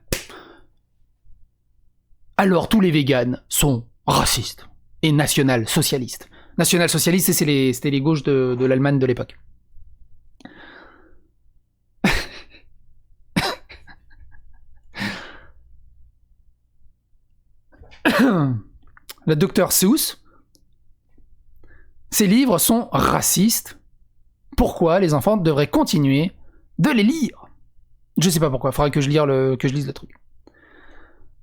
Alors tous les véganes sont racistes et national-socialistes. National-socialistes, c'était les gauches de l'Allemagne de l'époque. Le docteur Seuss, ses livres sont racistes. Pourquoi les enfants devraient continuer de les lire? Je sais pas pourquoi, il faudrait que je lise le truc.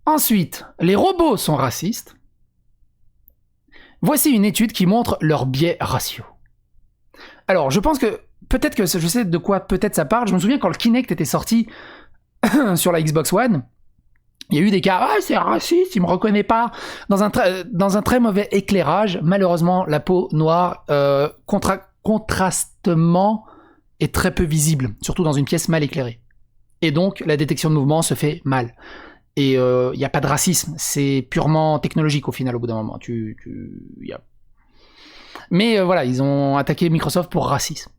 Ensuite, les robots sont racistes. Voici une étude qui montre leurs biais raciaux. Alors, je pense que, peut-être que je sais de quoi peut-être ça parle. Je me souviens quand le Kinect était sorti sur la Xbox One, Il y a eu des cas, ah, c'est raciste, il me reconnaît pas. Dans un très mauvais éclairage, malheureusement, la peau noire, contrastement, est très peu visible, surtout dans une pièce mal éclairée. Et donc, la détection de mouvement se fait mal. Et il n'y a pas de racisme, c'est purement technologique au final, au bout d'un moment. Mais voilà, ils ont attaqué Microsoft pour racisme.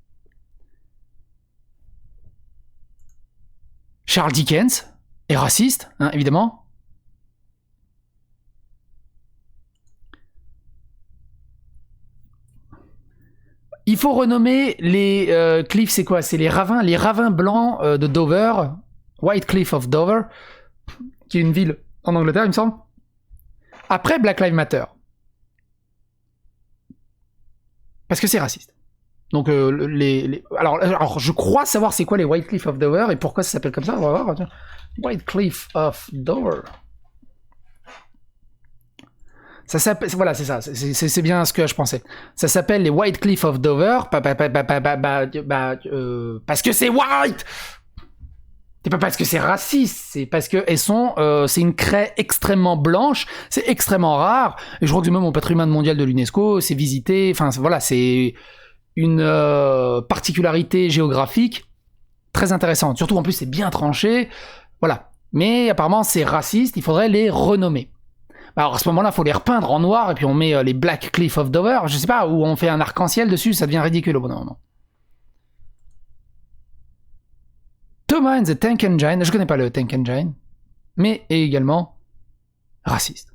Charles Dickens est raciste, hein, évidemment. Il faut renommer les cliffs, c'est quoi? C'est les ravins blancs de Dover, White Cliff of Dover, qui est une ville en Angleterre, il me semble. Après Black Lives Matter. Parce que c'est raciste. Donc, alors, je crois savoir c'est quoi les White Cliff of Dover et pourquoi ça s'appelle comme ça. On va voir. White Cliff of Dover. Ça s'appelle, voilà, c'est ça. C'est bien ce que je pensais. Ça s'appelle les White Cliff of Dover, parce que c'est white. C'est pas parce que c'est raciste, c'est parce que elles sont, c'est une craie extrêmement blanche, c'est extrêmement rare. Et je crois que c'est même au patrimoine mondial de l'UNESCO, c'est visité. Enfin, voilà, c'est une particularité géographique très intéressante. Surtout en plus, c'est bien tranché. Voilà. Mais apparemment, c'est raciste. Il faudrait les renommer. Alors à ce moment-là, il faut les repeindre en noir et puis on met les Black Cliff of Dover, je sais pas, où on fait un arc-en-ciel dessus, ça devient ridicule au bout d'un moment. Thomas and the Tank Engine, je connais pas le Tank Engine, mais également raciste.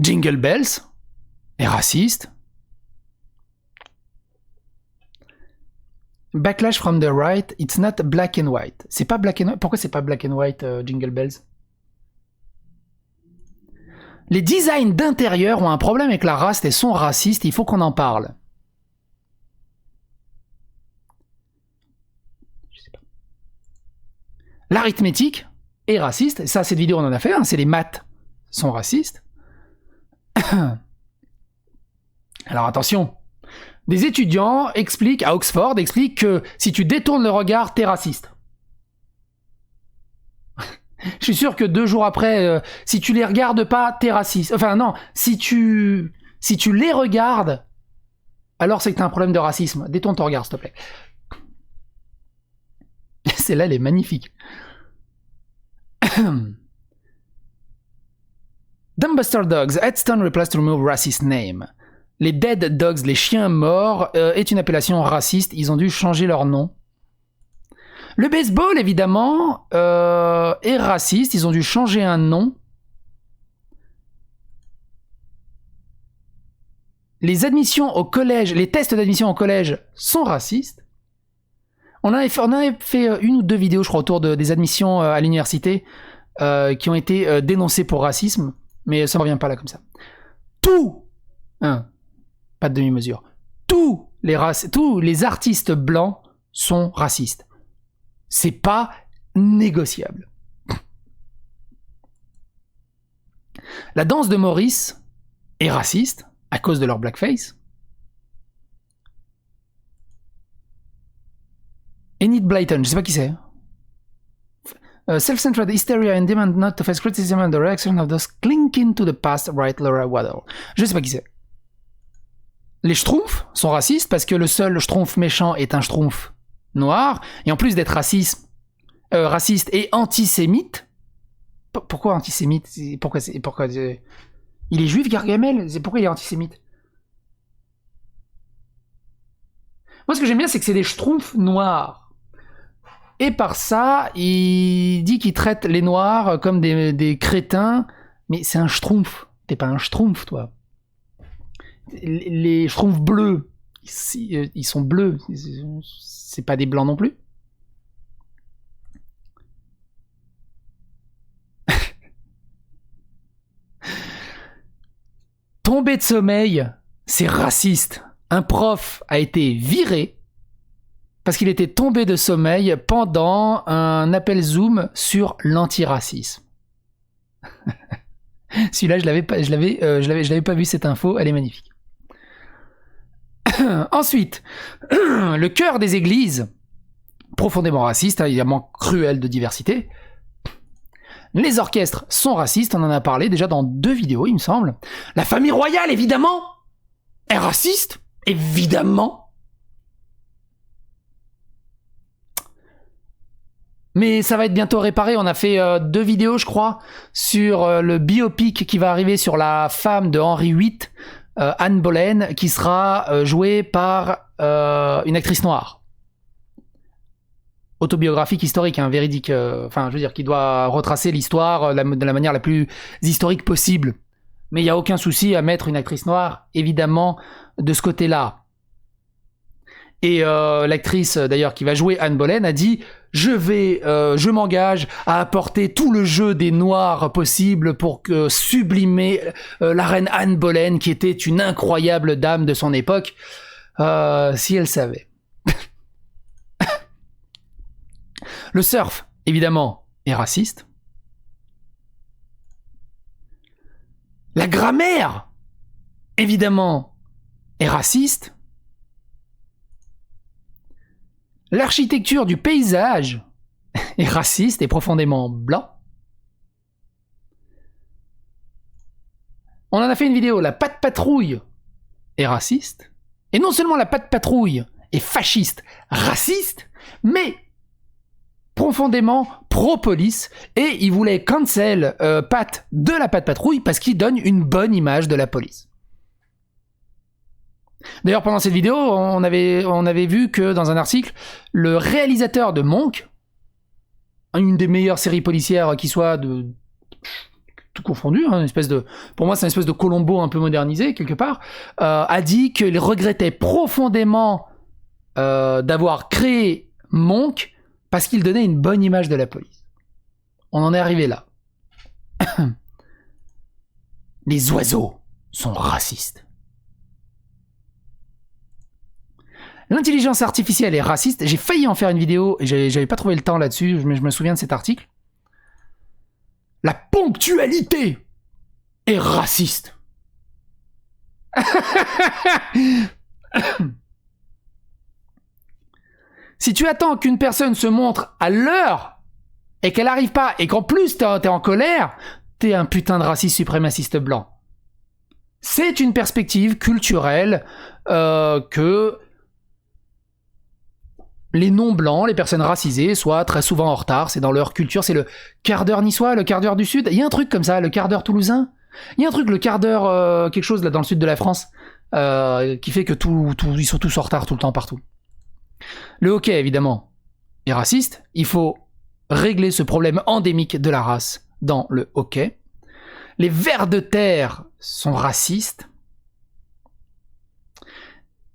Jingle Bells est raciste. Backlash from the right, it's not black and white. C'est pas black and white. Pourquoi c'est pas black and white, Jingle Bells? Les designs d'intérieur ont un problème avec la race et sont racistes, il faut qu'on en parle. Je sais pas. L'arithmétique est raciste, ça cette vidéo on en a fait, hein, c'est les maths sont racistes. Alors attention, des étudiants à Oxford expliquent que si tu détournes le regard, t'es raciste. Je suis sûr que 2 jours après, si tu les regardes pas, t'es raciste. Enfin non, si tu les regardes, alors c'est que t'as un problème de racisme. Détourne ton regard, s'il te plaît. Celle-là, elle est magnifique. Dumbbuster Dogs, Headstone replaced to remove racist name. Les Dead Dogs, les chiens morts, est une appellation raciste. Ils ont dû changer leur nom. Le baseball, évidemment, est raciste. Ils ont dû changer un nom. Les admissions au collège, les tests d'admission au collège sont racistes. On avait fait 1 ou 2 vidéos, je crois, autour des admissions à l'université qui ont été dénoncées pour racisme, mais ça ne revient pas là comme ça. Pas de demi-mesure. Tous les artistes blancs sont racistes. C'est pas négociable. La danse de Maurice est raciste à cause de leur blackface. Enid Blyton, je sais pas qui c'est. Self-centered hysteria and demand not to face criticism and the reaction of those clinging to the past, right, Laura Waddell. Je sais pas qui c'est. Les Schtroumpfs sont racistes parce que le seul Schtroumpf méchant est un Schtroumpf noir, et en plus d'être raciste et antisémite. Pourquoi antisémite? Pourquoi il est juif, Gargamel? Pourquoi il est antisémite? Moi, ce que j'aime bien, c'est que c'est des Schtroumpfs noirs. Et par ça, il dit qu'il traite les noirs comme des crétins, mais c'est un Schtroumpf. T'es pas un Schtroumpf, toi. Les Schtroumpfs bleus, ils sont bleus. C'est pas des blancs non plus. Tomber de sommeil, c'est raciste. Un prof a été viré parce qu'il était tombé de sommeil pendant un appel Zoom sur l'antiracisme. Celui-là, je l'avais pas vu cette info, elle est magnifique. Ensuite, le chœur des églises, profondément raciste, évidemment cruel de diversité. Les orchestres sont racistes, on en a parlé déjà dans 2 vidéos, il me semble. La famille royale, évidemment, est raciste, évidemment. Mais ça va être bientôt réparé, on a fait 2 vidéos, je crois, sur le biopic qui va arriver sur la femme de Henri VIII, Anne Boleyn, qui sera jouée par une actrice noire. Autobiographique historique, hein, véridique, enfin, je veux dire, qui doit retracer l'histoire de la manière la plus historique possible. Mais il n'y a aucun souci à mettre une actrice noire, évidemment, de ce côté-là. Et l'actrice, d'ailleurs, qui va jouer Anne Boleyn, a dit « Je m'engage à apporter tout le jeu des noirs possible pour sublimer la reine Anne Boleyn, qui était une incroyable dame de son époque. Si elle savait. » Le surf, évidemment, est raciste. La grammaire, évidemment, est raciste. L'architecture du paysage est raciste et profondément blanc. On en a fait une vidéo, la patte patrouille est raciste. Et non seulement la patte patrouille est fasciste, raciste, mais profondément pro-police, et il voulait cancel Pat de la patte patrouille parce qu'il donne une bonne image de la police. D'ailleurs, pendant cette vidéo, on avait vu que dans un article, le réalisateur de Monk, une des meilleures séries policières qui soit de tout confondu, hein, pour moi c'est une espèce de Columbo un peu modernisé quelque part, a dit qu'il regrettait profondément d'avoir créé Monk parce qu'il donnait une bonne image de la police. On en est arrivé là. Les oiseaux sont racistes. L'intelligence artificielle est raciste. J'ai failli en faire une vidéo et j'avais pas trouvé le temps là-dessus, mais je me souviens de cet article. La ponctualité est raciste. Si tu attends qu'une personne se montre à l'heure et qu'elle n'arrive pas et qu'en plus t'es en colère, t'es un putain de raciste suprémaciste blanc. C'est une perspective culturelle que les non-blancs, les personnes racisées, soient très souvent en retard. C'est dans leur culture, c'est le quart d'heure niçois, le quart d'heure du sud. Il y a un truc comme ça, le quart d'heure toulousain. Il y a un truc, le quart d'heure quelque chose là dans le sud de la France, qui fait que ils sont tous en retard tout le temps partout. Le hockey, évidemment, est raciste. Il faut régler ce problème endémique de la race dans le hockey. Les vers de terre sont racistes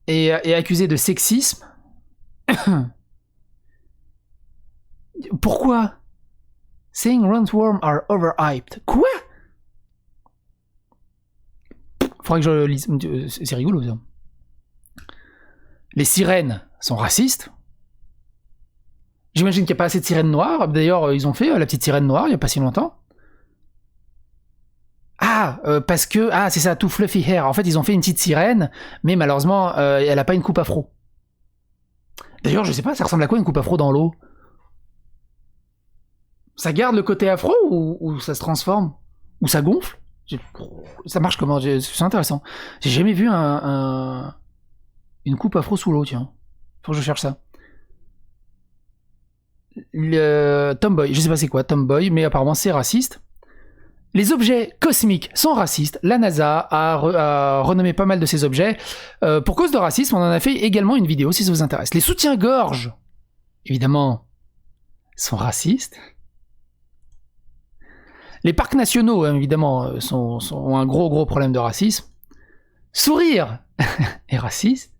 et accusés de sexisme. Pourquoi? Saying roundworms are overhyped. Quoi? Faudrait que je lise. C'est rigolo, ça. Les sirènes sont racistes. J'imagine qu'il n'y a pas assez de sirènes noires. D'ailleurs, ils ont fait la petite sirène noire il n'y a pas si longtemps. Parce que... Ah, c'est ça, tout fluffy hair. En fait, ils ont fait une petite sirène, mais malheureusement, elle n'a pas une coupe afro. D'ailleurs, je sais pas, ça ressemble à quoi une coupe afro dans l'eau? Ça garde le côté afro ou ça se transforme? Ou ça gonfle? Ça marche comment? C'est intéressant. J'ai jamais vu une coupe afro sous l'eau, tiens. Faut que je cherche ça. Le Tomboy, je sais pas c'est quoi Tomboy, mais apparemment c'est raciste. Les objets cosmiques sont racistes. La NASA a renommé pas mal de ces objets. Pour cause de racisme, on en a fait également une vidéo si ça vous intéresse. Les soutiens-gorge, évidemment, sont racistes. Les parcs nationaux, évidemment, ont un gros problème de racisme. Sourire est raciste.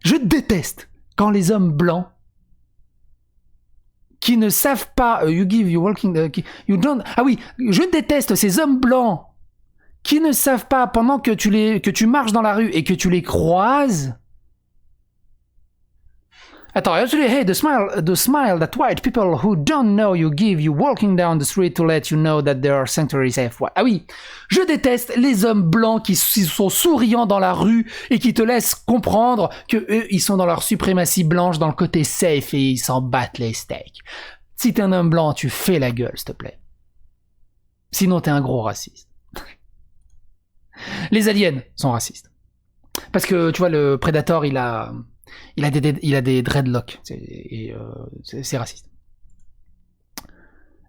Je déteste quand les hommes blancs qui ne savent pas you give you walking you don't. Ah oui, je déteste ces hommes blancs qui ne savent pas pendant que tu marches dans la rue et que tu les croises. Attends, I actually hate the smile that white people who don't know you give you walking down the street to let you know that there are sanctuary safe. Ah oui, je déteste les hommes blancs qui sont souriants dans la rue et qui te laissent comprendre que eux, ils sont dans leur suprématie blanche, dans le côté safe et ils s'en battent les steaks. Si t'es un homme blanc, tu fais la gueule, s'il te plaît. Sinon, t'es un gros raciste. Les aliens sont racistes. Parce que, tu vois, le Predator, il a des dreadlocks. C'est raciste.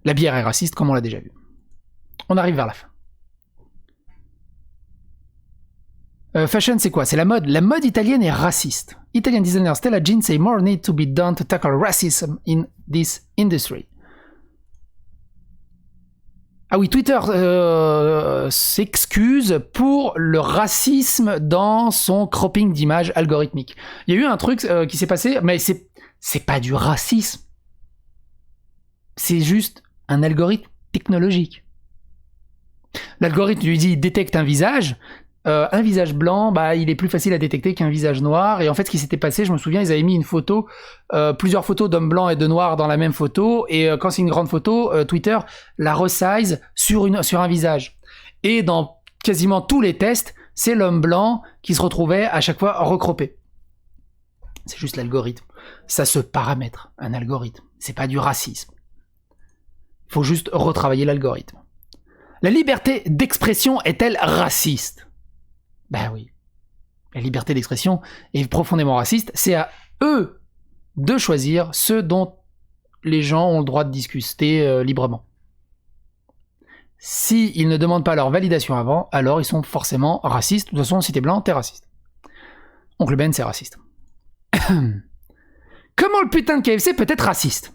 La bière est raciste, comme on l'a déjà vu. On arrive vers la fin. Fashion, c'est quoi? C'est la mode. La mode italienne est raciste. Italian designer Stella Jean say more need to be done to tackle racism in this industry. Ah oui, Twitter s'excuse pour le racisme dans son cropping d'images algorithmique. Il y a eu un truc qui s'est passé, mais c'est pas du racisme. C'est juste un algorithme technologique. L'algorithme lui dit détecte un visage blanc, bah il est plus facile à détecter qu'un visage noir. Et en fait, ce qui s'était passé, je me souviens, ils avaient mis une photo, plusieurs photos d'hommes blancs et de noirs dans la même photo. Et quand c'est une grande photo, Twitter la resize sur un visage. Et dans quasiment tous les tests, c'est l'homme blanc qui se retrouvait à chaque fois recroppé. C'est juste l'algorithme. Ça se paramètre, un algorithme. C'est pas du racisme. Il faut juste retravailler l'algorithme. La liberté d'expression est-elle raciste? Ben oui. La liberté d'expression est profondément raciste. C'est à eux de choisir ce dont les gens ont le droit de discuter librement. S'ils ne demandent pas leur validation avant, alors ils sont forcément racistes. De toute façon, si t'es blanc, t'es raciste. Oncle Ben, c'est raciste. Comment le putain de KFC peut être raciste?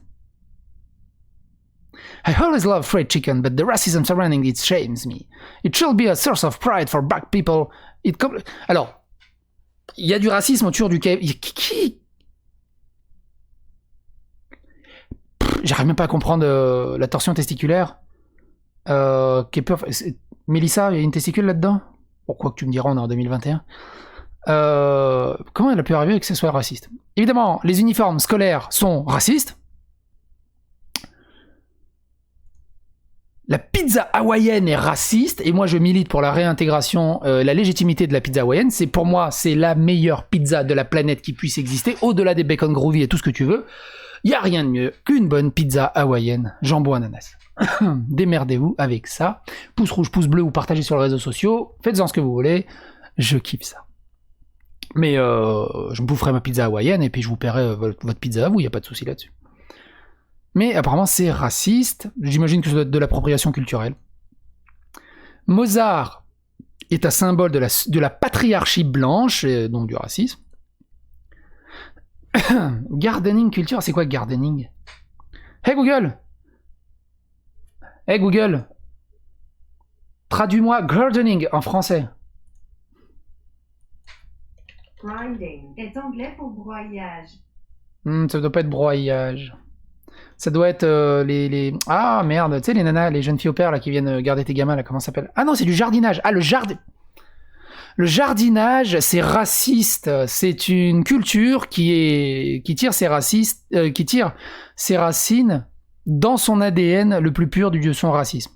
I always loved fried chicken, but the racism surrounding it shames me. It should be a source of pride for black people. Alors, il y a du racisme autour du KFC. J'arrive même pas à comprendre la torsion testiculaire. Mélissa, il y a une testicule là-dedans? Pourquoi que tu me diras, on est en 2021. Comment elle a pu arriver que ce soit raciste? Évidemment, les uniformes scolaires sont racistes. La pizza hawaïenne est raciste, et moi je milite pour la réintégration, la légitimité de la pizza hawaïenne. Pour moi, c'est la meilleure pizza de la planète qui puisse exister, au-delà des bacon groovy et tout ce que tu veux. Il n'y a rien de mieux qu'une bonne pizza hawaïenne, jambon ananas. Démerdez-vous avec ça. Pouce rouge, pouce bleu ou partagez sur les réseaux sociaux. Faites-en ce que vous voulez. Je kiffe ça. Mais je me boufferai ma pizza hawaïenne et puis je vous paierai votre pizza à vous, il n'y a pas de souci là-dessus. Mais apparemment c'est raciste. J'imagine que ça doit être de l'appropriation culturelle. Mozart est un symbole de la patriarchie blanche, et donc du racisme. Gardening culture, c'est quoi gardening? Hey Google! Hey Google! Traduis-moi gardening en français. Grinding est anglais pour broyage. Ça doit pas être broyage. Ça doit être les... Ah merde, tu sais les nanas, les jeunes filles au père là qui viennent garder tes gamins là, comment ça s'appelle? Ah non, c'est du jardinage. Ah, le jardinage, c'est raciste. C'est une culture qui tire ses racines dans son ADN le plus pur de son racisme.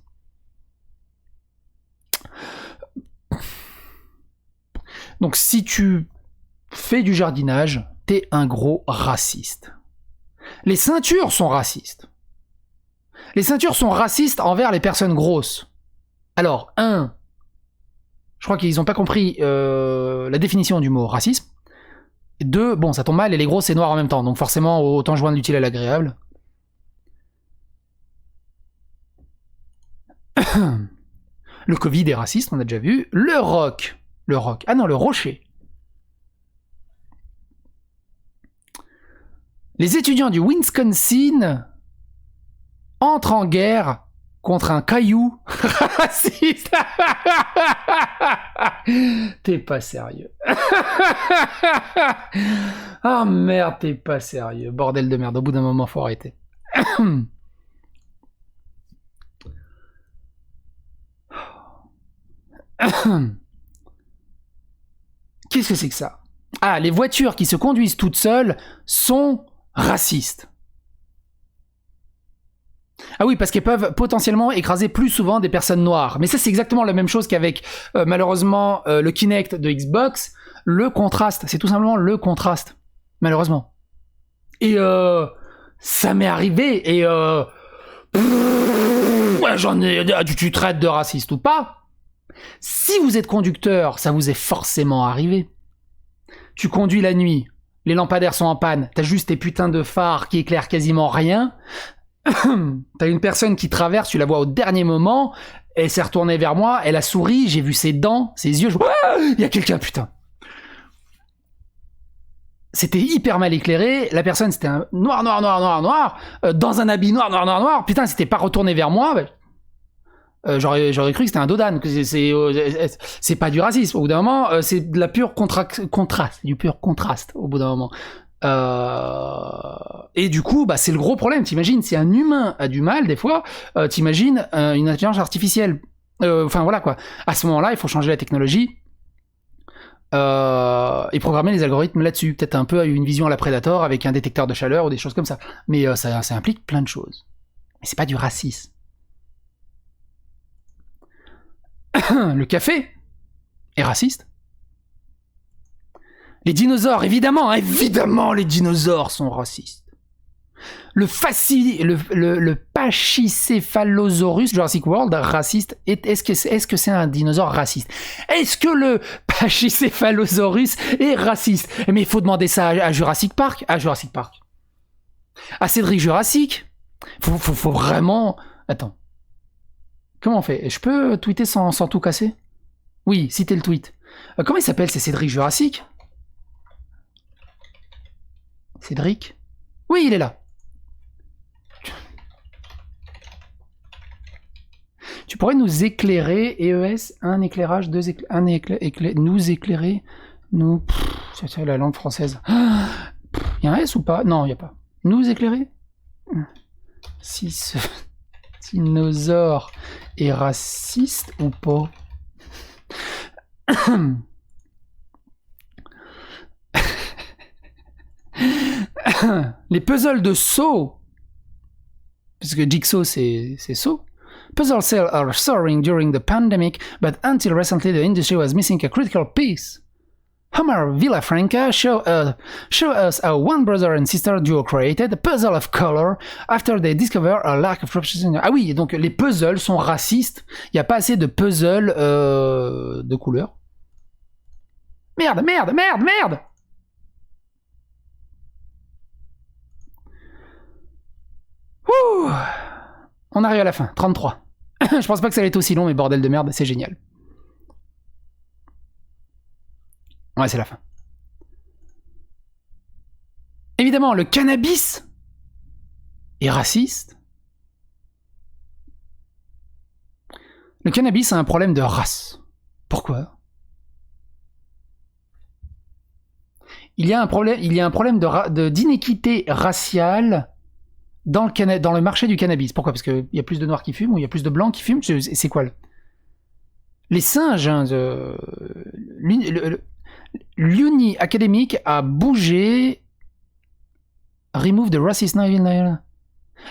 Donc si tu fais du jardinage, t'es un gros raciste. Les ceintures sont racistes. Les ceintures sont racistes envers les personnes grosses. Alors, je crois qu'ils n'ont pas compris la définition du mot racisme. 2, bon, ça tombe mal et les grosses c'est noir en même temps, donc forcément autant joindre l'utile à l'agréable. Le Covid est raciste, on a déjà vu. Le rocher. Les étudiants du Wisconsin entrent en guerre contre un caillou raciste. T'es pas sérieux. Ah merde, t'es pas sérieux. Bordel de merde, au bout d'un moment, faut arrêter. Qu'est-ce que c'est que ça? Ah, les voitures qui se conduisent toutes seules sont racistes. Ah oui, parce qu'elles peuvent potentiellement écraser plus souvent des personnes noires. Mais ça, c'est exactement la même chose qu'avec, malheureusement, le Kinect de Xbox. Le contraste, c'est tout simplement le contraste. Malheureusement. Et ça m'est arrivé, et... Ouais, tu traites de raciste ou pas. Si vous êtes conducteur, ça vous est forcément arrivé. Tu conduis la nuit, les lampadaires sont en panne, t'as juste tes putains de phares qui éclairent quasiment rien. T'as une personne qui traverse, tu la vois au dernier moment, elle s'est retournée vers moi, elle a souri, j'ai vu ses dents, ses yeux, il y a quelqu'un, putain. C'était hyper mal éclairé, la personne c'était un noir, dans un habit noir, putain, c'était pas retourné vers moi, j'aurais cru que c'était un dodan, que c'est pas du racisme, au bout d'un moment, c'est de la pure contraste, du pur contraste, au bout d'un moment. Et du coup, c'est le gros problème, t'imagines, si un humain a du mal, des fois, t'imagines une intelligence artificielle, enfin voilà quoi, à ce moment-là, il faut changer la technologie, et programmer les algorithmes là-dessus. Peut-être un peu une vision à la Predator avec un détecteur de chaleur ou des choses comme ça. Mais ça implique plein de choses. Mais c'est pas du racisme. Le café est raciste. Les dinosaures, évidemment les dinosaures sont racistes. Le Pachycephalosaurus Jurassic World raciste. Est-ce que c'est un dinosaure raciste? Est-ce que le Pachycephalosaurus est raciste? Mais il faut demander ça à Jurassic Park. À Cédric Jurassic. Faut vraiment... Attends. Comment on fait? Je peux tweeter sans tout casser? Oui, citez le tweet. Comment il s'appelle? C'est Cédric Jurassic? Cédric? Oui, il est là. Tu pourrais nous éclairer, EES, un éclairage, nous éclairer, c'est la langue française. Il y a un S ou pas? Non, il n'y a pas. Nous éclairer? Si ce dinosaure est raciste ou pas? Les puzzles de Saw, parce que Jigsaw c'est Saw. Puzzle sales are soaring during the pandemic, but until recently the industry was missing a critical piece. Homer Villafranca show us how one brother and sister duo created a puzzle of color after they discover a lack of representation. Ah oui, donc les puzzles sont racistes. Il n'y a pas assez de puzzles de couleur. Merde. Ouh, on arrive à la fin, 33. Je pense pas que ça allait être aussi long, mais bordel de merde, c'est génial. Ouais, c'est la fin. Évidemment, le cannabis est raciste. Le cannabis a un problème de race. Pourquoi? Il y a un problème d'inéquité raciale dans le marché du cannabis. Pourquoi? Parce qu'il y a plus de noirs qui fument ou il y a plus de blancs qui fument? C'est quoi les singes, l'Uni académique a bougé. Remove the racist.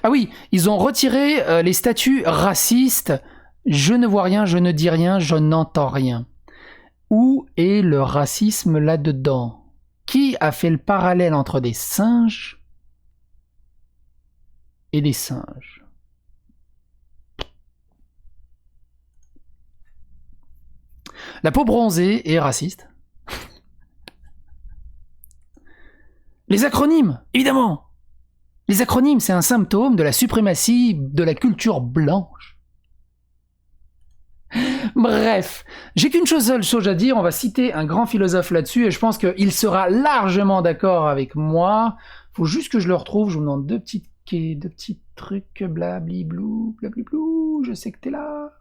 Ah oui, ils ont retiré les statuts racistes. Je ne vois rien, je ne dis rien, je n'entends rien. Où est le racisme là-dedans? Qui a fait le parallèle entre des singes et des singes? La peau bronzée est raciste. Les acronymes, évidemment. Les acronymes, c'est un symptôme de la suprématie de la culture blanche. Bref, j'ai qu'une seule chose à dire, on va citer un grand philosophe là-dessus, et je pense qu'il sera largement d'accord avec moi. Faut juste que je le retrouve, je vous demande deux petits trucs, blabliblou, je sais que t'es là.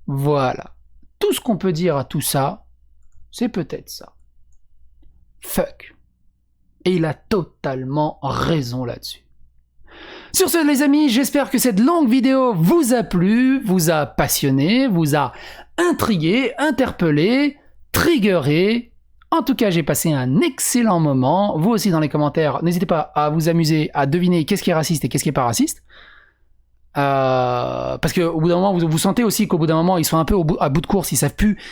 Voilà. Tout ce qu'on peut dire à tout ça, c'est peut-être ça. Fuck. Et il a totalement raison là-dessus. Sur ce, les amis, j'espère que cette longue vidéo vous a plu, vous a passionné, vous a intrigué, interpellé, triggeré. En tout cas, j'ai passé un excellent moment. Vous aussi dans les commentaires, n'hésitez pas à vous amuser à deviner qu'est-ce qui est raciste et qu'est-ce qui est pas raciste. Parce qu'au bout d'un moment, vous sentez aussi qu'au bout d'un moment, ils sont un peu à bout de course, ils savent plus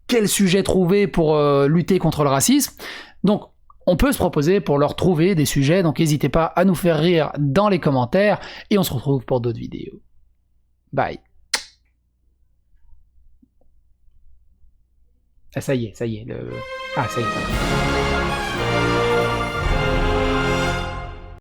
quel sujet trouver pour lutter contre le racisme. Donc, on peut se proposer pour leur trouver des sujets, donc n'hésitez pas à nous faire rire dans les commentaires, et on se retrouve pour d'autres vidéos. Bye. Ah, ça y est, ça y est. Ah, ça y est.